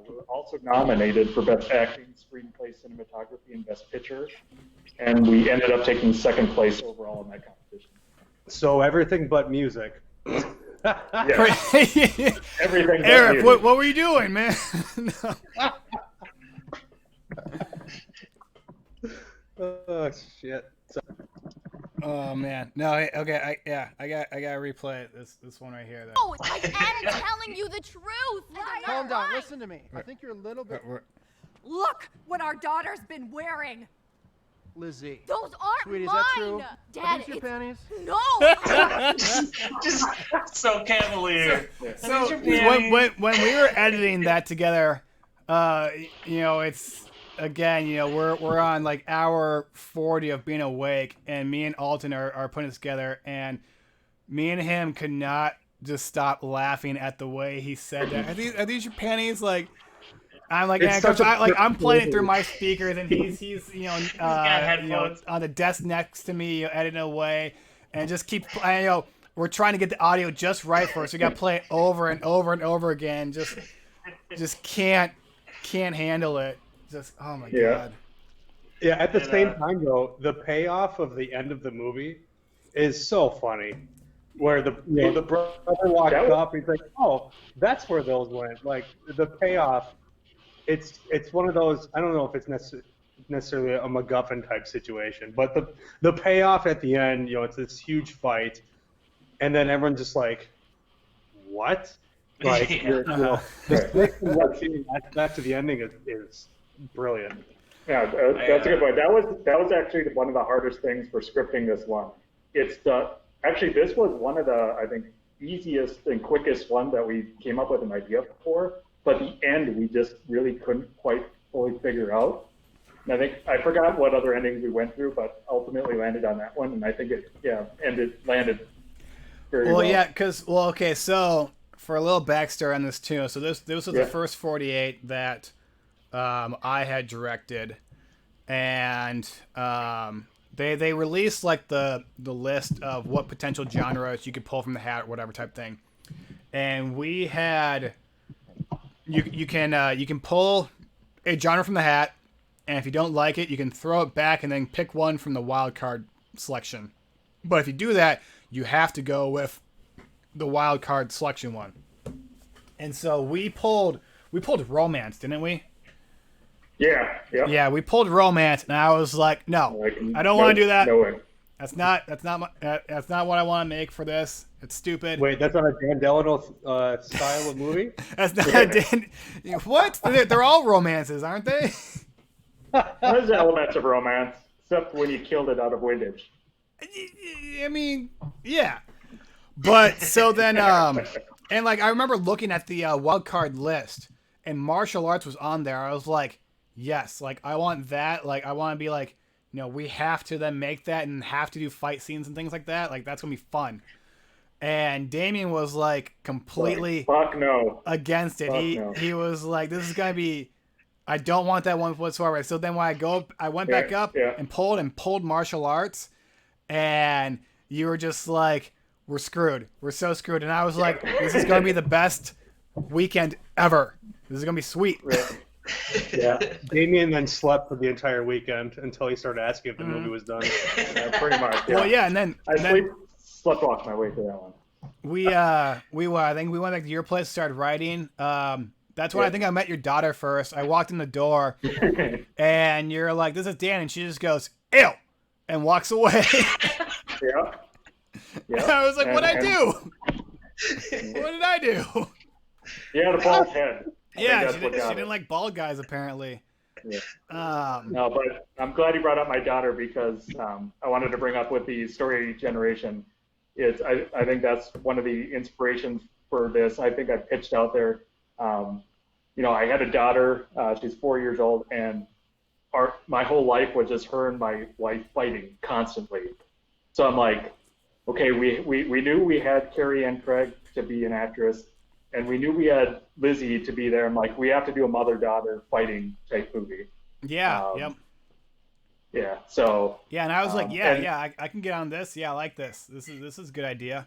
D: We were also nominated for Best Acting, Screenplay, Cinematography, and Best Picture. And we ended up taking second place overall in that competition.
C: So everything but music.
D: Everything but
A: Eric,
D: music.
A: what were you doing, man?
C: Oh shit.
A: Oh man, no. Okay, I got to replay it. This one right here. Though.
M: Oh, like I'm telling you the truth.
N: Calm down. Listen to me. I think you're a little bit.
L: Look what our daughter's been wearing.
N: Lizzie.
M: Those aren't
N: Sweetie,
M: mine.
N: is that true?
M: Dad,
N: Are these your panties?
M: No.
B: Just so cavalier.
A: So when we were editing that together, it's again, we're on like hour 40 of being awake, and me and Alton are putting it together, and me and him could not just stop laughing at the way he said that. Are these your panties? Like, I'm like, I'm playing it through my speakers, and he's on the desk next to me, editing away, and just keep. We're trying to get the audio just right for us. We got to play it over and over and over again. Just can't handle it. Just oh my god.
C: Yeah. At the same time, though, the payoff of the end of the movie is so funny. Where the brother walks up, he's like, "Oh, that's where those went." Like the payoff. It's one of those. I don't know if it's necessarily a MacGuffin type situation, but the payoff at the end, it's this huge fight, and then everyone's just like, "What?" Like, back to the ending is brilliant.
D: Yeah, that's a good point. That was actually one of the hardest things for scripting this one. This was one of the, I think, easiest and quickest one that we came up with an idea for. But the end, we just really couldn't quite fully figure out. And I think, I forgot what other endings we went through, but ultimately landed on that one. And I think landed very well.
A: Well, yeah, okay, so for a little backstory on this too. So this was the first 48 that I had directed. And they released like the list of what potential genres you could pull from the hat or whatever type thing. And we had... You can pull a genre from the hat, and if you don't like it, you can throw it back and then pick one from the wild card selection. But if you do that, you have to go with the wild card selection one. And so we pulled romance, didn't we?
D: Yeah.
A: Yeah, we pulled romance, and I was like, no, I don't want to do that.
D: No way.
A: That's not what I want to make for this. It's stupid.
C: Wait, that's not a Dan Delano style of movie?
A: That's not a Dan. What? They're all romances, aren't they?
D: There's elements of romance, except when you killed it out of windage.
A: I mean, yeah. But so then, and like I remember looking at the wild card list, and martial arts was on there. I was like, yes, like I want that. Like I want to be like, we have to then make that and have to do fight scenes and things like that. Like that's gonna be fun. And Damian was like completely against it. He was like, this is gonna be, I don't want that one whatsoever. So then when I went back up and pulled martial arts, and you were just like, we're screwed. We're so screwed. And I was like, this is gonna be the best weekend ever. This is gonna be sweet.
C: Yeah. Damian then slept for the entire weekend until he started asking if the movie was done.
D: Pretty much. Yeah.
A: Well, yeah, and then
D: slept off my way to that one.
A: I think we went back to your place, started writing. That's when I think I met your daughter first. I walked in the door, and you're like, "This is Dan," and she just goes, "Ew," and walks away.
D: Yeah.
A: I was like, "What'd I do? What did I do?"
D: You had a bald head.
A: Yeah, she didn't like bald guys apparently.
D: Yeah. No, but I'm glad you brought up my daughter because I wanted to bring up with the story generation. I think that's one of the inspirations for this. I think I pitched out there. I had a daughter. She's 4 years old, and my whole life was just her and my wife fighting constantly. So I'm like, okay, we knew we had Carrie Ann Craig to be an actress. and we knew we had Lizzie to be there. I'm like, we have to do a mother-daughter fighting type movie.
A: Yeah. Yep.
D: Yeah. So.
A: Yeah, and I was like, I can get on this. Yeah, I like this. This is a good idea.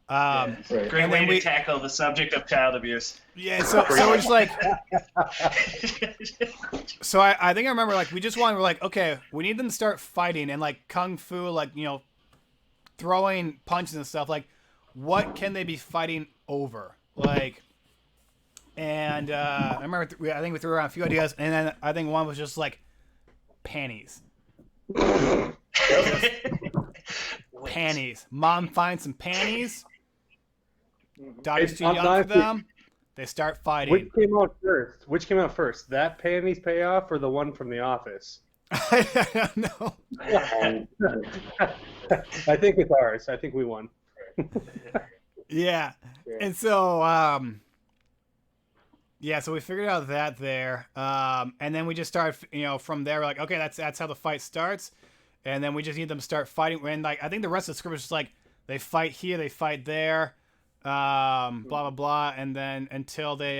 B: Great way to tackle the subject of child abuse.
A: Yeah, so we're just like, so I think I remember like we're like, okay, we need them to start fighting and like kung fu, like throwing punches and stuff. Like, what can they be fighting over? Like, and I remember I think we threw around a few ideas, and then I think one was just like panties. Panties. Mom finds some panties. Daughter's too young for them. They start fighting.
C: Which came out first? That panties payoff or the one from The Office?
A: I don't know.
C: I think it's ours. I think we won.
A: Yeah. And so, so we figured out that there. And then we just started, from there, we're like, okay, that's how the fight starts. And then we just need them to start fighting. And like, I think the rest of the script is just like, they fight here, they fight there. Blah blah blah, and then until they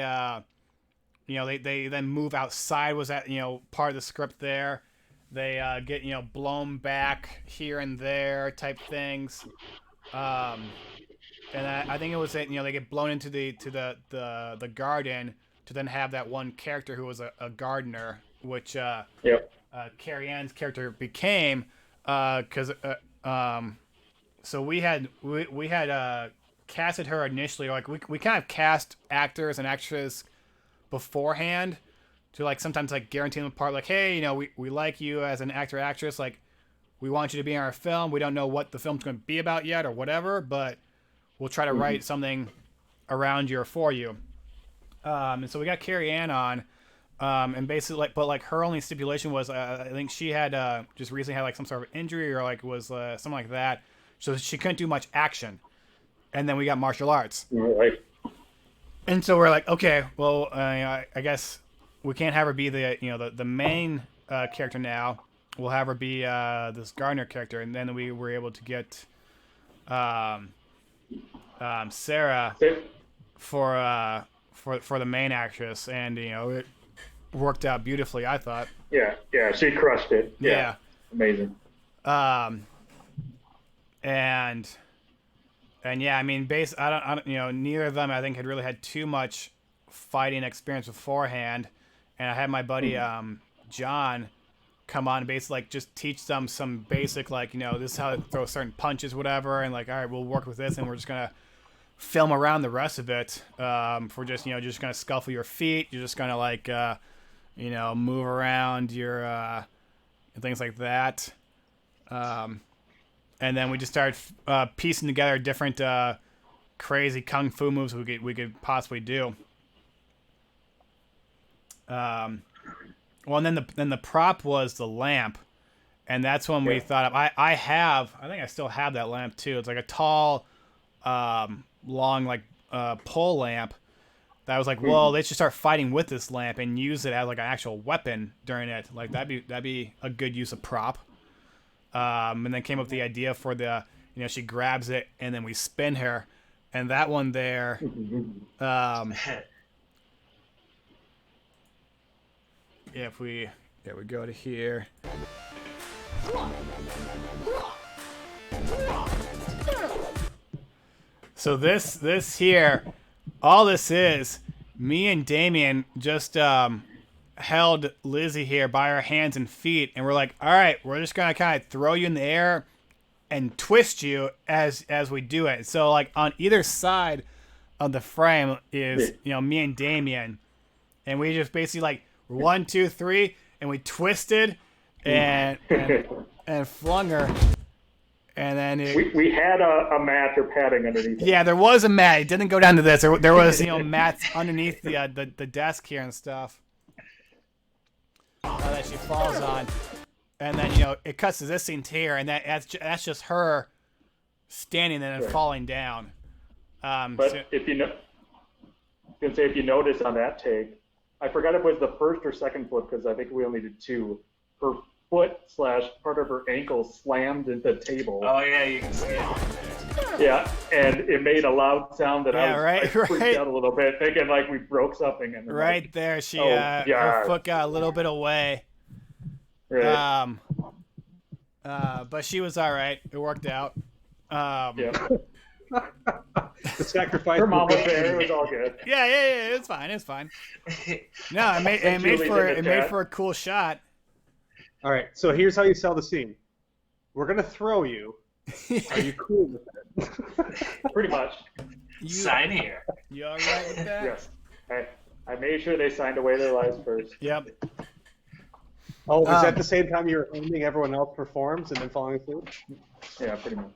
A: they then move outside was that part of the script there. They get blown back here and there type things, and I think it was that they get blown into the garden to then have that one character who was a gardener, which Carrie Ann's character became because so we had casted her initially, like we kind of cast actors and actresses beforehand to like sometimes like guarantee them a part, like, hey, we like you as an actor or actress, like we want you to be in our film. We don't know what the film's going to be about yet or whatever, but we'll try to write something around you or for you. And so we got Carrie Ann on, and basically but her only stipulation was I think she had just recently had like some sort of injury or like was something like that, so she couldn't do much action. And then we got martial arts.
D: Right.
A: And so we're like, okay, well, I guess we can't have her be the main character now. We'll have her be this gardener character. And then we were able to get Sarah for the main actress, and it worked out beautifully, I thought.
D: Yeah, she crushed it. Yeah. Amazing.
A: And yeah, I mean, I don't, neither of them I think had really had too much fighting experience beforehand, and I had my buddy John come on and basically like just teach them some basic like this is how to throw certain punches, whatever, and like, all right, we'll work with this, and we're just gonna film around the rest of it. For just just gonna scuffle your feet, you're just gonna like move around your and things like that. And then we just started piecing together different crazy kung fu moves we could possibly do. Well, and then the prop was the lamp, and that's when we thought of. I think I still have that lamp too. It's like a tall, long like pole lamp. That I was like, well, they should start fighting with this lamp and use it as like an actual weapon during it. Like that'd be a good use of prop. And then came up with the idea for the, she grabs it and then we spin her, and that one there, if we go to here. So this here, all this is, me and Damian just held Lizzie here by her hands and feet, and we're like, all right, we're just gonna kind of throw you in the air and twist you as we do it. So like on either side of the frame is me and Damian, and we just basically like 1, 2, 3, and we twisted and flung her, and then
D: we had a mat or padding underneath.
A: Yeah, there was a mat. It didn't go down to this. There was mats underneath the desk here and stuff. That she falls on, and then it cuts to this scene here, and that's just her standing there and falling down.
D: But if you notice on that take, I forgot it was the first or second flip because I think we only did 2. Her foot / part of her ankle slammed into the table.
B: Oh yeah, you can see it.
D: Yeah, and it made a loud sound that I freaked out a little bit, thinking like we broke something. And
A: right
D: like,
A: there, she
D: yeah.
A: her foot got a little bit away.
D: Right.
A: But she was all right. It worked out.
D: Yeah.
C: The sacrifice.
D: Her mom was there. It was all good.
A: Yeah. It's fine. It's fine. No, it made for a cool shot.
C: All right. So here's how you sell the scene. We're gonna throw you. Are you cool with it?
D: Pretty much.
B: Sign here.
A: You all right with that?
D: Yes. I made sure they signed away their lives first.
A: Yep.
C: Oh, was that the same time you were aiming everyone else performs and then falling asleep?
D: Yeah, pretty much.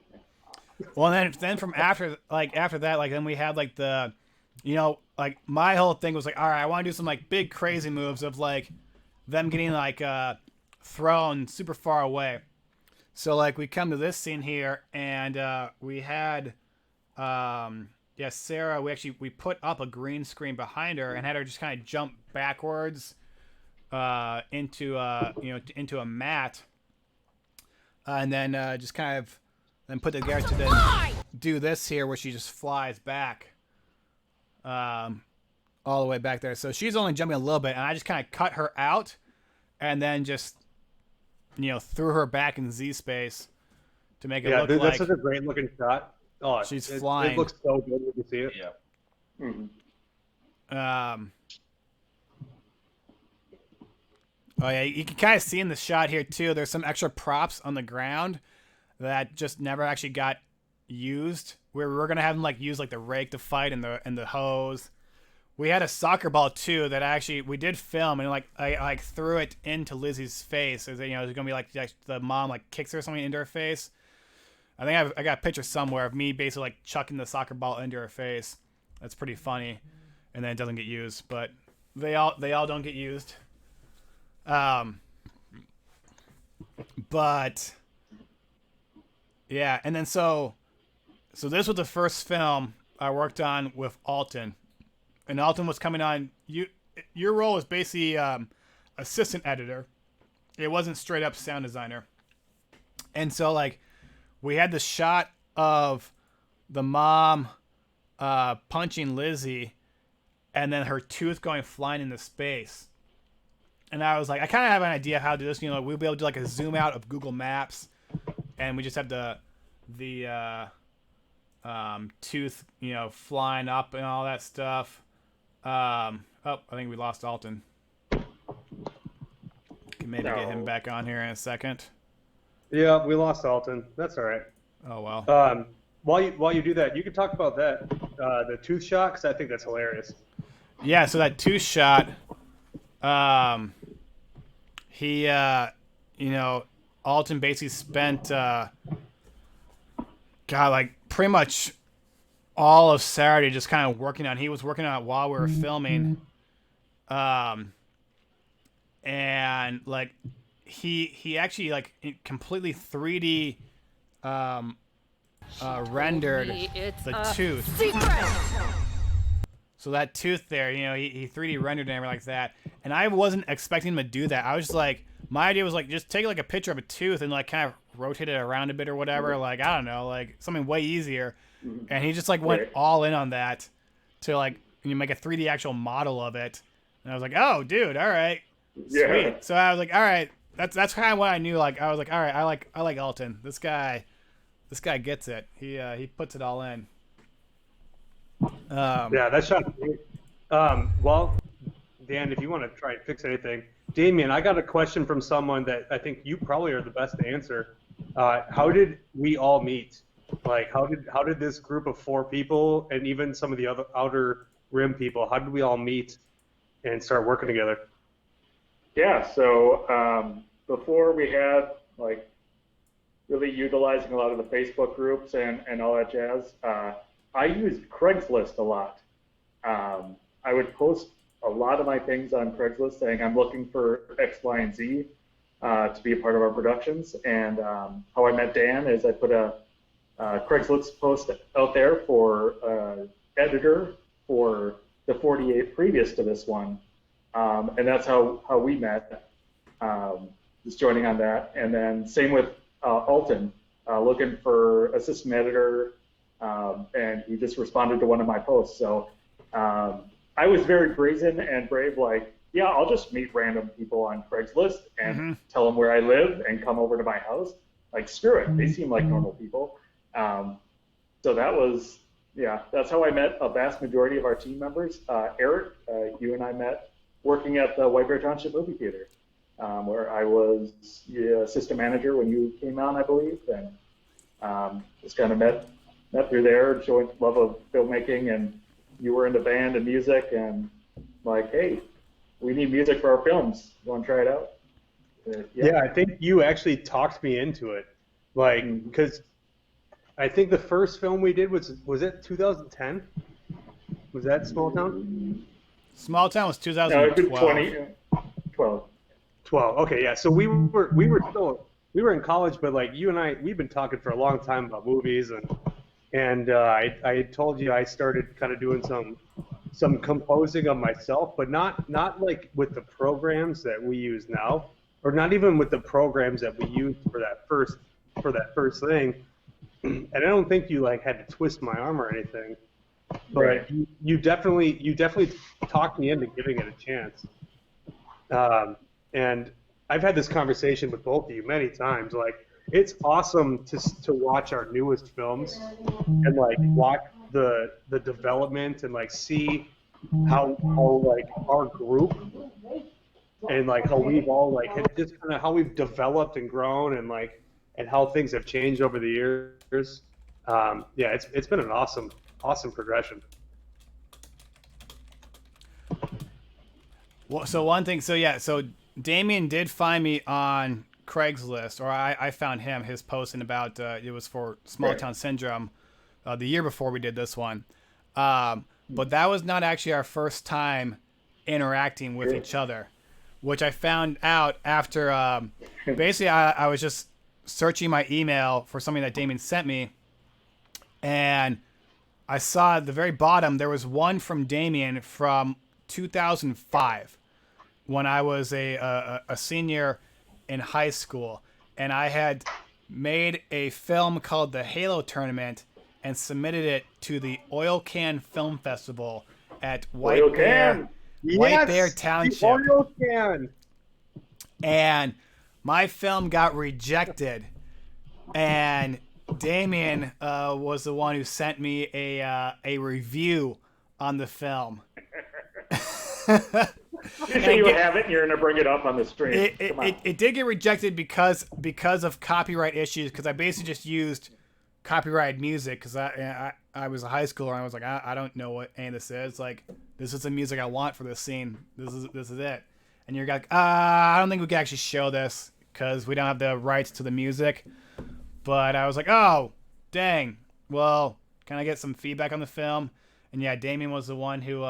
A: Well, then from after that, like then we had like the, like my whole thing was like, all right, I want to do some like big crazy moves of like them getting like thrown super far away. So like we come to this scene here and we had, Sarah. We put up a green screen behind her and had her just kind of jump backwards into a mat, and then just kind of then put together to then do this here where she just flies back all the way back there. So she's only jumping a little bit, and I just kind of cut her out and then just threw her back in Z space to make it look like
C: that's such a great looking shot. Oh,
A: she's flying.
C: It looks so good when you see it.
B: Yeah.
D: Mm-hmm.
A: Oh yeah, you can kind of see in the shot here too. There's some extra props on the ground that just never actually got used. We were gonna have them like use like the rake to fight and the hose. We had a soccer ball too that we did film, and like I threw it into Lizzie's face. As there's gonna be like the mom like kicks her something into her face. I think I got a picture somewhere of me basically like chucking the soccer ball into her face. That's pretty funny, and then it doesn't get used, but they all don't get used. But yeah, and then so this was the first film I worked on with Alton, and Alton was coming on. Your role was basically assistant editor. It wasn't straight up sound designer, and so like we had the shot of the mom punching Lizzie, and then her tooth going flying into space. And I was like, I kind of have an idea how to do this. We'll be able to do like a zoom out of Google Maps, and we just have the tooth, flying up and all that stuff. I think we lost Alton. Can maybe get him back on here in a second.
C: Yeah, we lost Alton. That's all right.
A: Oh well.
C: While you do that, you can talk about that the tooth shot, because I think that's hilarious.
A: Yeah. So that tooth shot. He, Alton basically spent, like pretty much all of Saturday just kind of working on. He was working on it while we were filming, and like he actually like completely 3D rendered the tooth. So that tooth there, he 3D rendered and everything like that. And I wasn't expecting him to do that. I was just like, my idea was like, just take like a picture of a tooth and like kind of rotate it around a bit or whatever. Like, I don't know, like something way easier. And he just like went all in on that to like, make a 3D actual model of it. And I was like, oh, dude, all right, sweet. Yeah. So I was like, all right, that's kind of what I knew. Like, I was like, all right, I like Alton. This guy gets it. He puts it all in.
C: Yeah, that shot. Well, Dan, if you want to try and fix anything, Damian, I got a question from someone that I think you probably are the best to answer. How did we all meet? Like, how did this group of 4 people and even some of the other Outer Rim people, how did we all meet and start working together?
D: Yeah, so before we had like really utilizing a lot of the Facebook groups and all that jazz. I used Craigslist a lot. I would post a lot of my things on Craigslist saying I'm looking for X, Y, and Z to be a part of our productions. And how I met Dan is I put a Craigslist post out there for editor for the 48 previous to this one. And that's how we met, just joining on that. And then same with Alton, looking for assistant editor and he just responded to one of my posts. So I was very brazen and brave, like, yeah, I'll just meet random people on Craigslist and tell them where I live and come over to my house. Like, screw it. They seem like normal people. So that was, yeah, that's how I met a vast majority of our team members. Eric, you and I met working at the White Bear Township Movie Theater, where I was assistant manager when you came on, I believe, and just kind of met through there, joined love of filmmaking, and you were into band and music, and like, hey, we need music for our films. You want to try it out?
C: Yeah, I think you actually talked me into it, like, because I think the first film we did was it 2010? Was that Small Town?
A: Small Town was 2012.
D: 2012.
C: 12. Okay, yeah. So we were in college, but like you and I, we've been talking for a long time about movies, and I told you I started kind of doing some composing of myself, but not like with the programs that we use now, or not even with the programs that we used for that first thing. And I don't think you like had to twist my arm or anything, but
D: right.
C: you definitely talked me into giving it a chance. And I've had this conversation with both of you many times. Like, it's awesome to watch our newest films and like watch the development and like see how like our group and like how we've all like just kind of how we've developed and grown and like and how things have changed over the years. Yeah, it's been an awesome progression.
A: Well, so one thing, so Damian did find me on Craigslist, or I found him, his posting about, it was for Small Town Syndrome, the year before we did this one. But that was not actually our first time interacting with each other, which I found out after, basically I was just searching my email for something that Damian sent me, and I saw at the very bottom there was one from Damian from 2005 when I was a senior in high school, and I had made a film called The Halo Tournament and submitted it to the Oil Can Film Festival at White Bear Township.
C: The Oil Can.
A: And my film got rejected, and Damian was the one who sent me a review on the film.
D: You say you have it, and you're going to bring it up on the stream.
A: It did get rejected because of copyright issues, because I basically just used copyrighted music, because I was a high schooler, and I was like, I don't know what any of this is. Like, this is the music I want for this scene. This is it. And you're like, I don't think we can actually show this because we don't have the rights to the music. But I was like, oh, dang. Well, can I get some feedback on the film? And yeah, Damian was the one who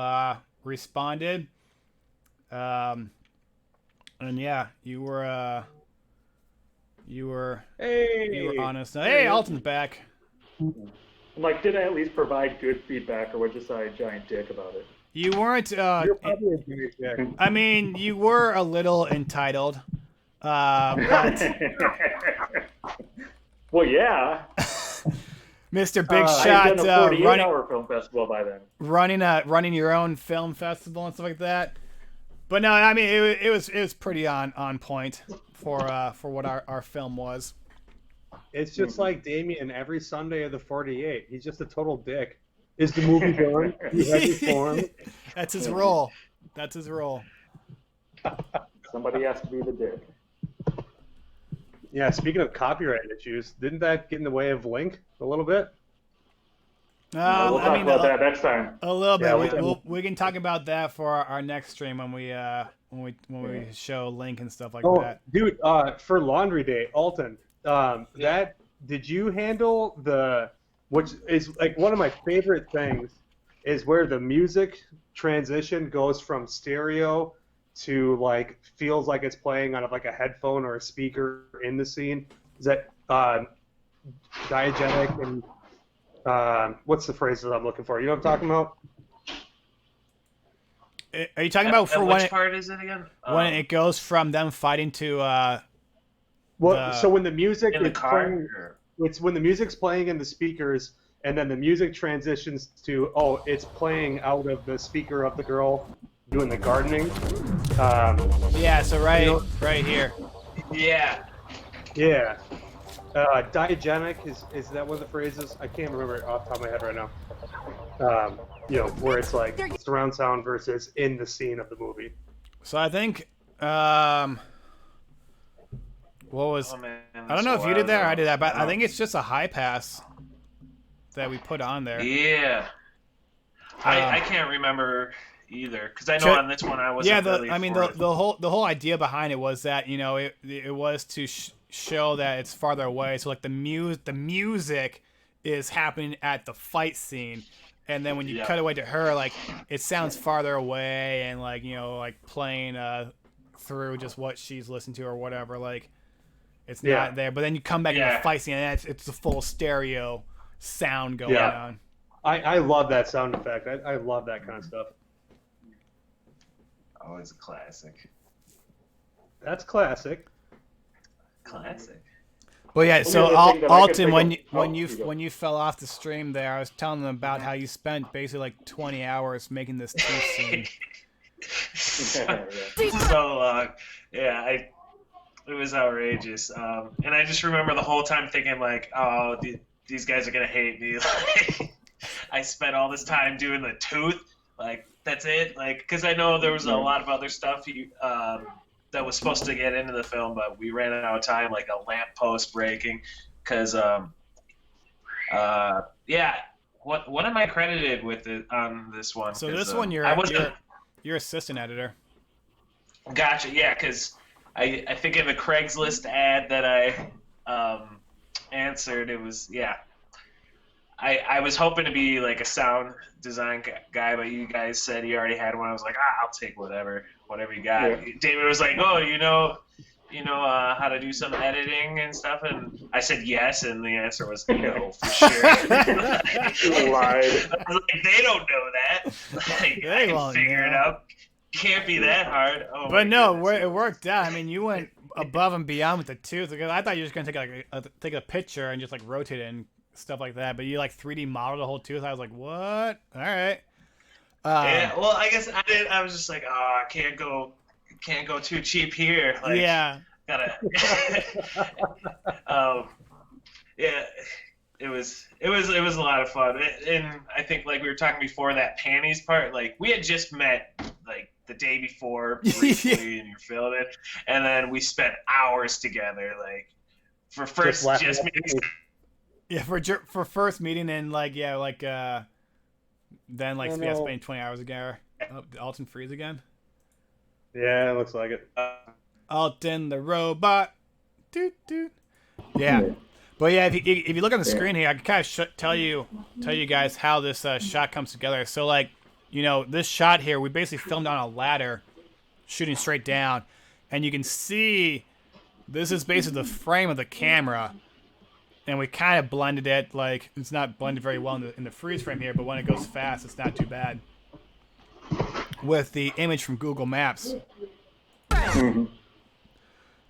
A: responded. And yeah, you were honest. Hey, Alton's back.
D: I'm like, did I at least provide good feedback, or was just a giant dick about it?
A: You weren't.
C: You're probably a giant dick.
A: I mean, you were a little entitled. But
D: well, yeah.
A: Mr. Big Shot,
D: done a 48-hour film festival by then.
A: Running your own film festival and stuff like that. But no, I mean it was pretty on point for what our film was.
C: It's just like Damian every Sunday of the 48. He's just a total dick. Is the movie done? He has his form.
A: That's his role. That's his role.
D: Somebody has to be the dick.
C: Yeah, speaking of copyright issues, didn't that get in the way of Link a little bit?
D: We'll talk about that next time.
A: A little bit. Yeah, we can talk about that for our next stream when we show Link and stuff like that.
C: Dude, for Laundry Day, Alton, did you handle which is like one of my favorite things is where the music transition goes from stereo to like feels like it's playing out of like a headphone or a speaker in the scene. Is that diegetic and what's the phrase that I'm looking for? You know what I'm talking about?
A: Are you talking about for
B: which part is it again?
A: When it goes from them fighting to
C: so when the music
B: in the car?
C: playing, it's when the music's playing in the speakers and then the music transitions to, oh, it's playing out of the speaker of the girl doing the gardening.
A: Yeah, so right here.
B: Yeah.
C: Yeah. Diegenic, is that one of the phrases? I can't remember it off the top of my head right now. You know, where it's like surround sound versus in the scene of the movie.
A: So I think, what was, I don't know if you did that or I did that, but I think it's just a high pass that we put on there.
B: Yeah. I can't remember either, because I know on this one I wasn't really
A: I mean, the whole idea behind it was that, you know, it was to show that it's farther away. So like the music is happening at the fight scene, and then when you cut away to her, like it sounds farther away and like, you know, like playing through just what she's listening to or whatever. Like it's not there, but then you come back in the fight scene and it's the full stereo sound going on.
C: I love that sound effect. I love that kind of stuff.
B: Always a classic.
C: That's classic.
B: Classic.
A: Well, yeah. So Alton, when you fell off the stream there, I was telling them about how you spent basically like 20 hours making this tooth scene.
B: So long. Yeah, it was outrageous. And I just remember the whole time thinking like, oh, these guys are gonna hate me. Like, I spent all this time doing the tooth. Like, that's it. Like, because I know there was a lot of other stuff that was supposed to get into the film, but we ran out of time, like a lamppost breaking. Because, what am I credited with on this one?
A: So this one, you're assistant editor.
B: Gotcha. Yeah, because I think in the Craigslist ad that I answered, it was I was hoping to be like a sound design guy, but you guys said you already had one. I was like, I'll take whatever you got. Yeah. David was like, oh, you know how to do some editing and stuff, and I said yes, and the answer was no for sure.
D: You lied.
B: I was like, they don't know that. Like, I can figure it out. Can't be that hard. Oh,
A: but no, it worked out. I mean, you went above and beyond with the tooth. Because I thought you were just gonna take a picture and just like rotate it and stuff like that. But you like 3D modeled the whole tooth. I was like, what? All right.
B: Yeah. Well, I guess I did. I was just like, I can't go too cheap here. Like,
A: yeah.
B: Gotta. Yeah. It was a lot of fun, and I think like we were talking before, that panties part. Like we had just met like the day before briefly, and you're filming it, and then we spent hours together, like for first just meetings.
A: Yeah, for first meeting, and then spending 20 hours together. Oh, did Alton freeze again?
C: Yeah, it looks like it.
A: Alton the robot. Doot doot. Yeah. But yeah, if you look on the screen here, I can kind of tell you guys how this shot comes together. So like, you know, this shot here, we basically filmed on a ladder, shooting straight down, and you can see this is basically the frame of the camera, and we kind of blended it. Like it's not blended very well in the freeze frame here, but when it goes fast, it's not too bad. With the image from Google Maps.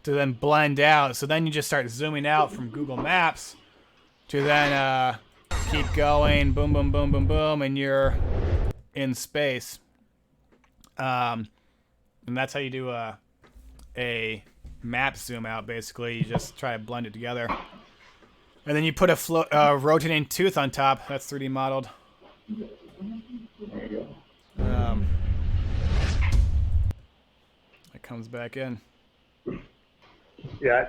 A: To then blend out. So then you just start zooming out from Google Maps to then keep going, boom, boom, boom, boom, boom, and you're in space. And that's how you do a map zoom out, basically. You just try to blend it together. And then you put a rotating tooth on top. That's 3D modeled.
D: There you
A: go. It comes back in.
C: Yeah,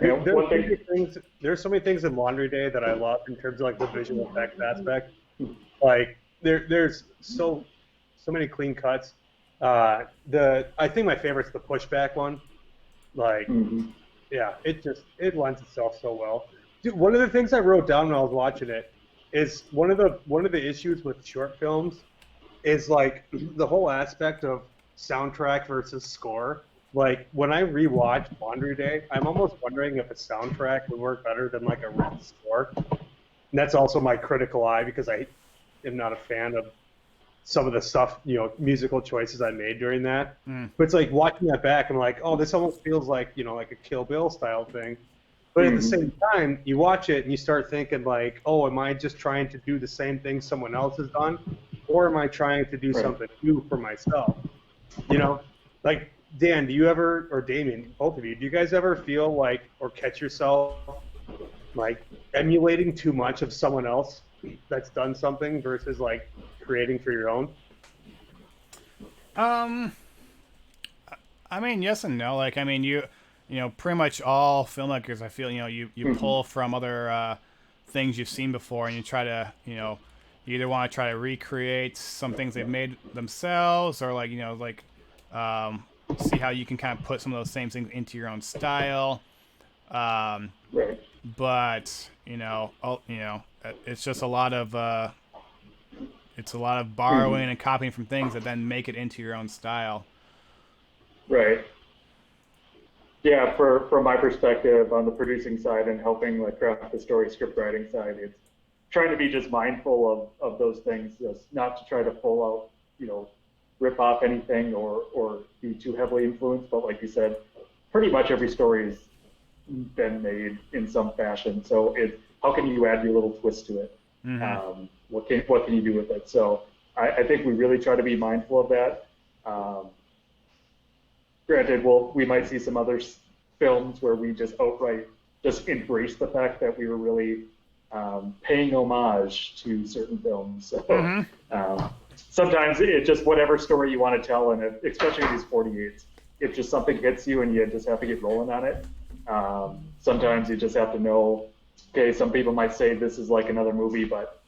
C: there's so many things in Laundry Day that I love in terms of like the visual effects aspect. Like there's so many clean cuts. I think my favorite's the pushback one. Like, yeah, it lends itself so well. Dude, one of the things I wrote down when I was watching it is one of the issues with short films is like the whole aspect of soundtrack versus score. Like, when I rewatch Laundry Day, I'm almost wondering if a soundtrack would work better than, like, a written score. And that's also my critical eye, because I am not a fan of some of the stuff, you know, musical choices I made during that. But it's like, watching that back, I'm like, oh, this almost feels like, you know, like a Kill Bill style thing. But at the same time, you watch it and you start thinking like, oh, am I just trying to do the same thing someone else has done? Or am I trying to do something new for myself? You know, like Dan, do you ever, or Damian, both of you, do you guys ever feel like, or catch yourself like emulating too much of someone else that's done something versus like creating for your own?
A: I mean, yes and no. Like, I mean, you know, pretty much all filmmakers, I feel, you know, you pull from other things you've seen before, and you try to, you know, you either want to try to recreate some things they've made themselves, or like, you know, like see how you can kind of put some of those same things into your own style. But you know, it's just a lot of borrowing and copying from things that then make it into your own style.
D: Right. Yeah, from my perspective on the producing side and helping like craft the story script writing side, it's trying to be just mindful of those things, just not to try to pull out, you know, rip off anything or be too heavily influenced. But like you said, pretty much every story's been made in some fashion. So how can you add your little twist to it? What can you do with it? So I think we really try to be mindful of that. Granted, we might see some other films where we just outright just embrace the fact that we were really paying homage to certain films. So sometimes it's just whatever story you want to tell, and especially these 48s, if just something hits you and you just have to get rolling on it. Sometimes you just have to know, okay, some people might say this is like another movie, but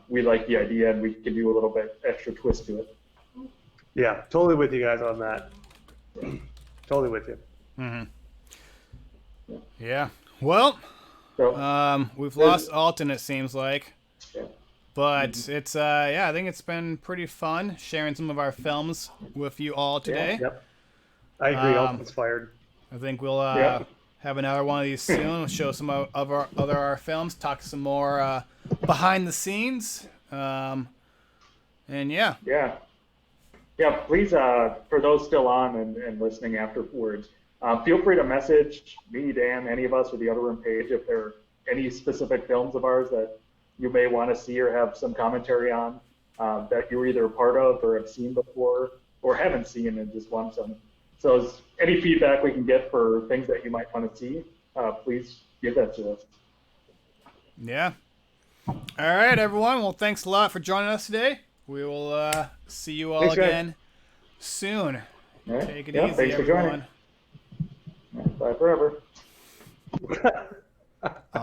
D: we like the idea and we can do a little bit extra twist to it.
C: Yeah, totally with you guys on that. Totally with you.
A: Yeah. Well, we've lost Alton, it seems like. But it's I think it's been pretty fun sharing some of our films with you all today.
C: Yep. I agree. Alton's fired.
A: I think we'll have another one of these soon. We'll show some of our films, talk some more behind the scenes, and yeah. Yeah, please, for those still on and listening afterwards, feel free to message me, Dan, any of us, or the Other Room page if there are any specific films of ours that you may want to see or have some commentary on that you're either a part of or have seen before or haven't seen and just want some. So any feedback we can get for things that you might want to see, please give that to us. Yeah. All right, everyone. Well, thanks a lot for joining us today. We will see you all again soon.
D: Right.
A: Take it easy,
D: thanks for
A: everyone.
D: joining. Bye forever.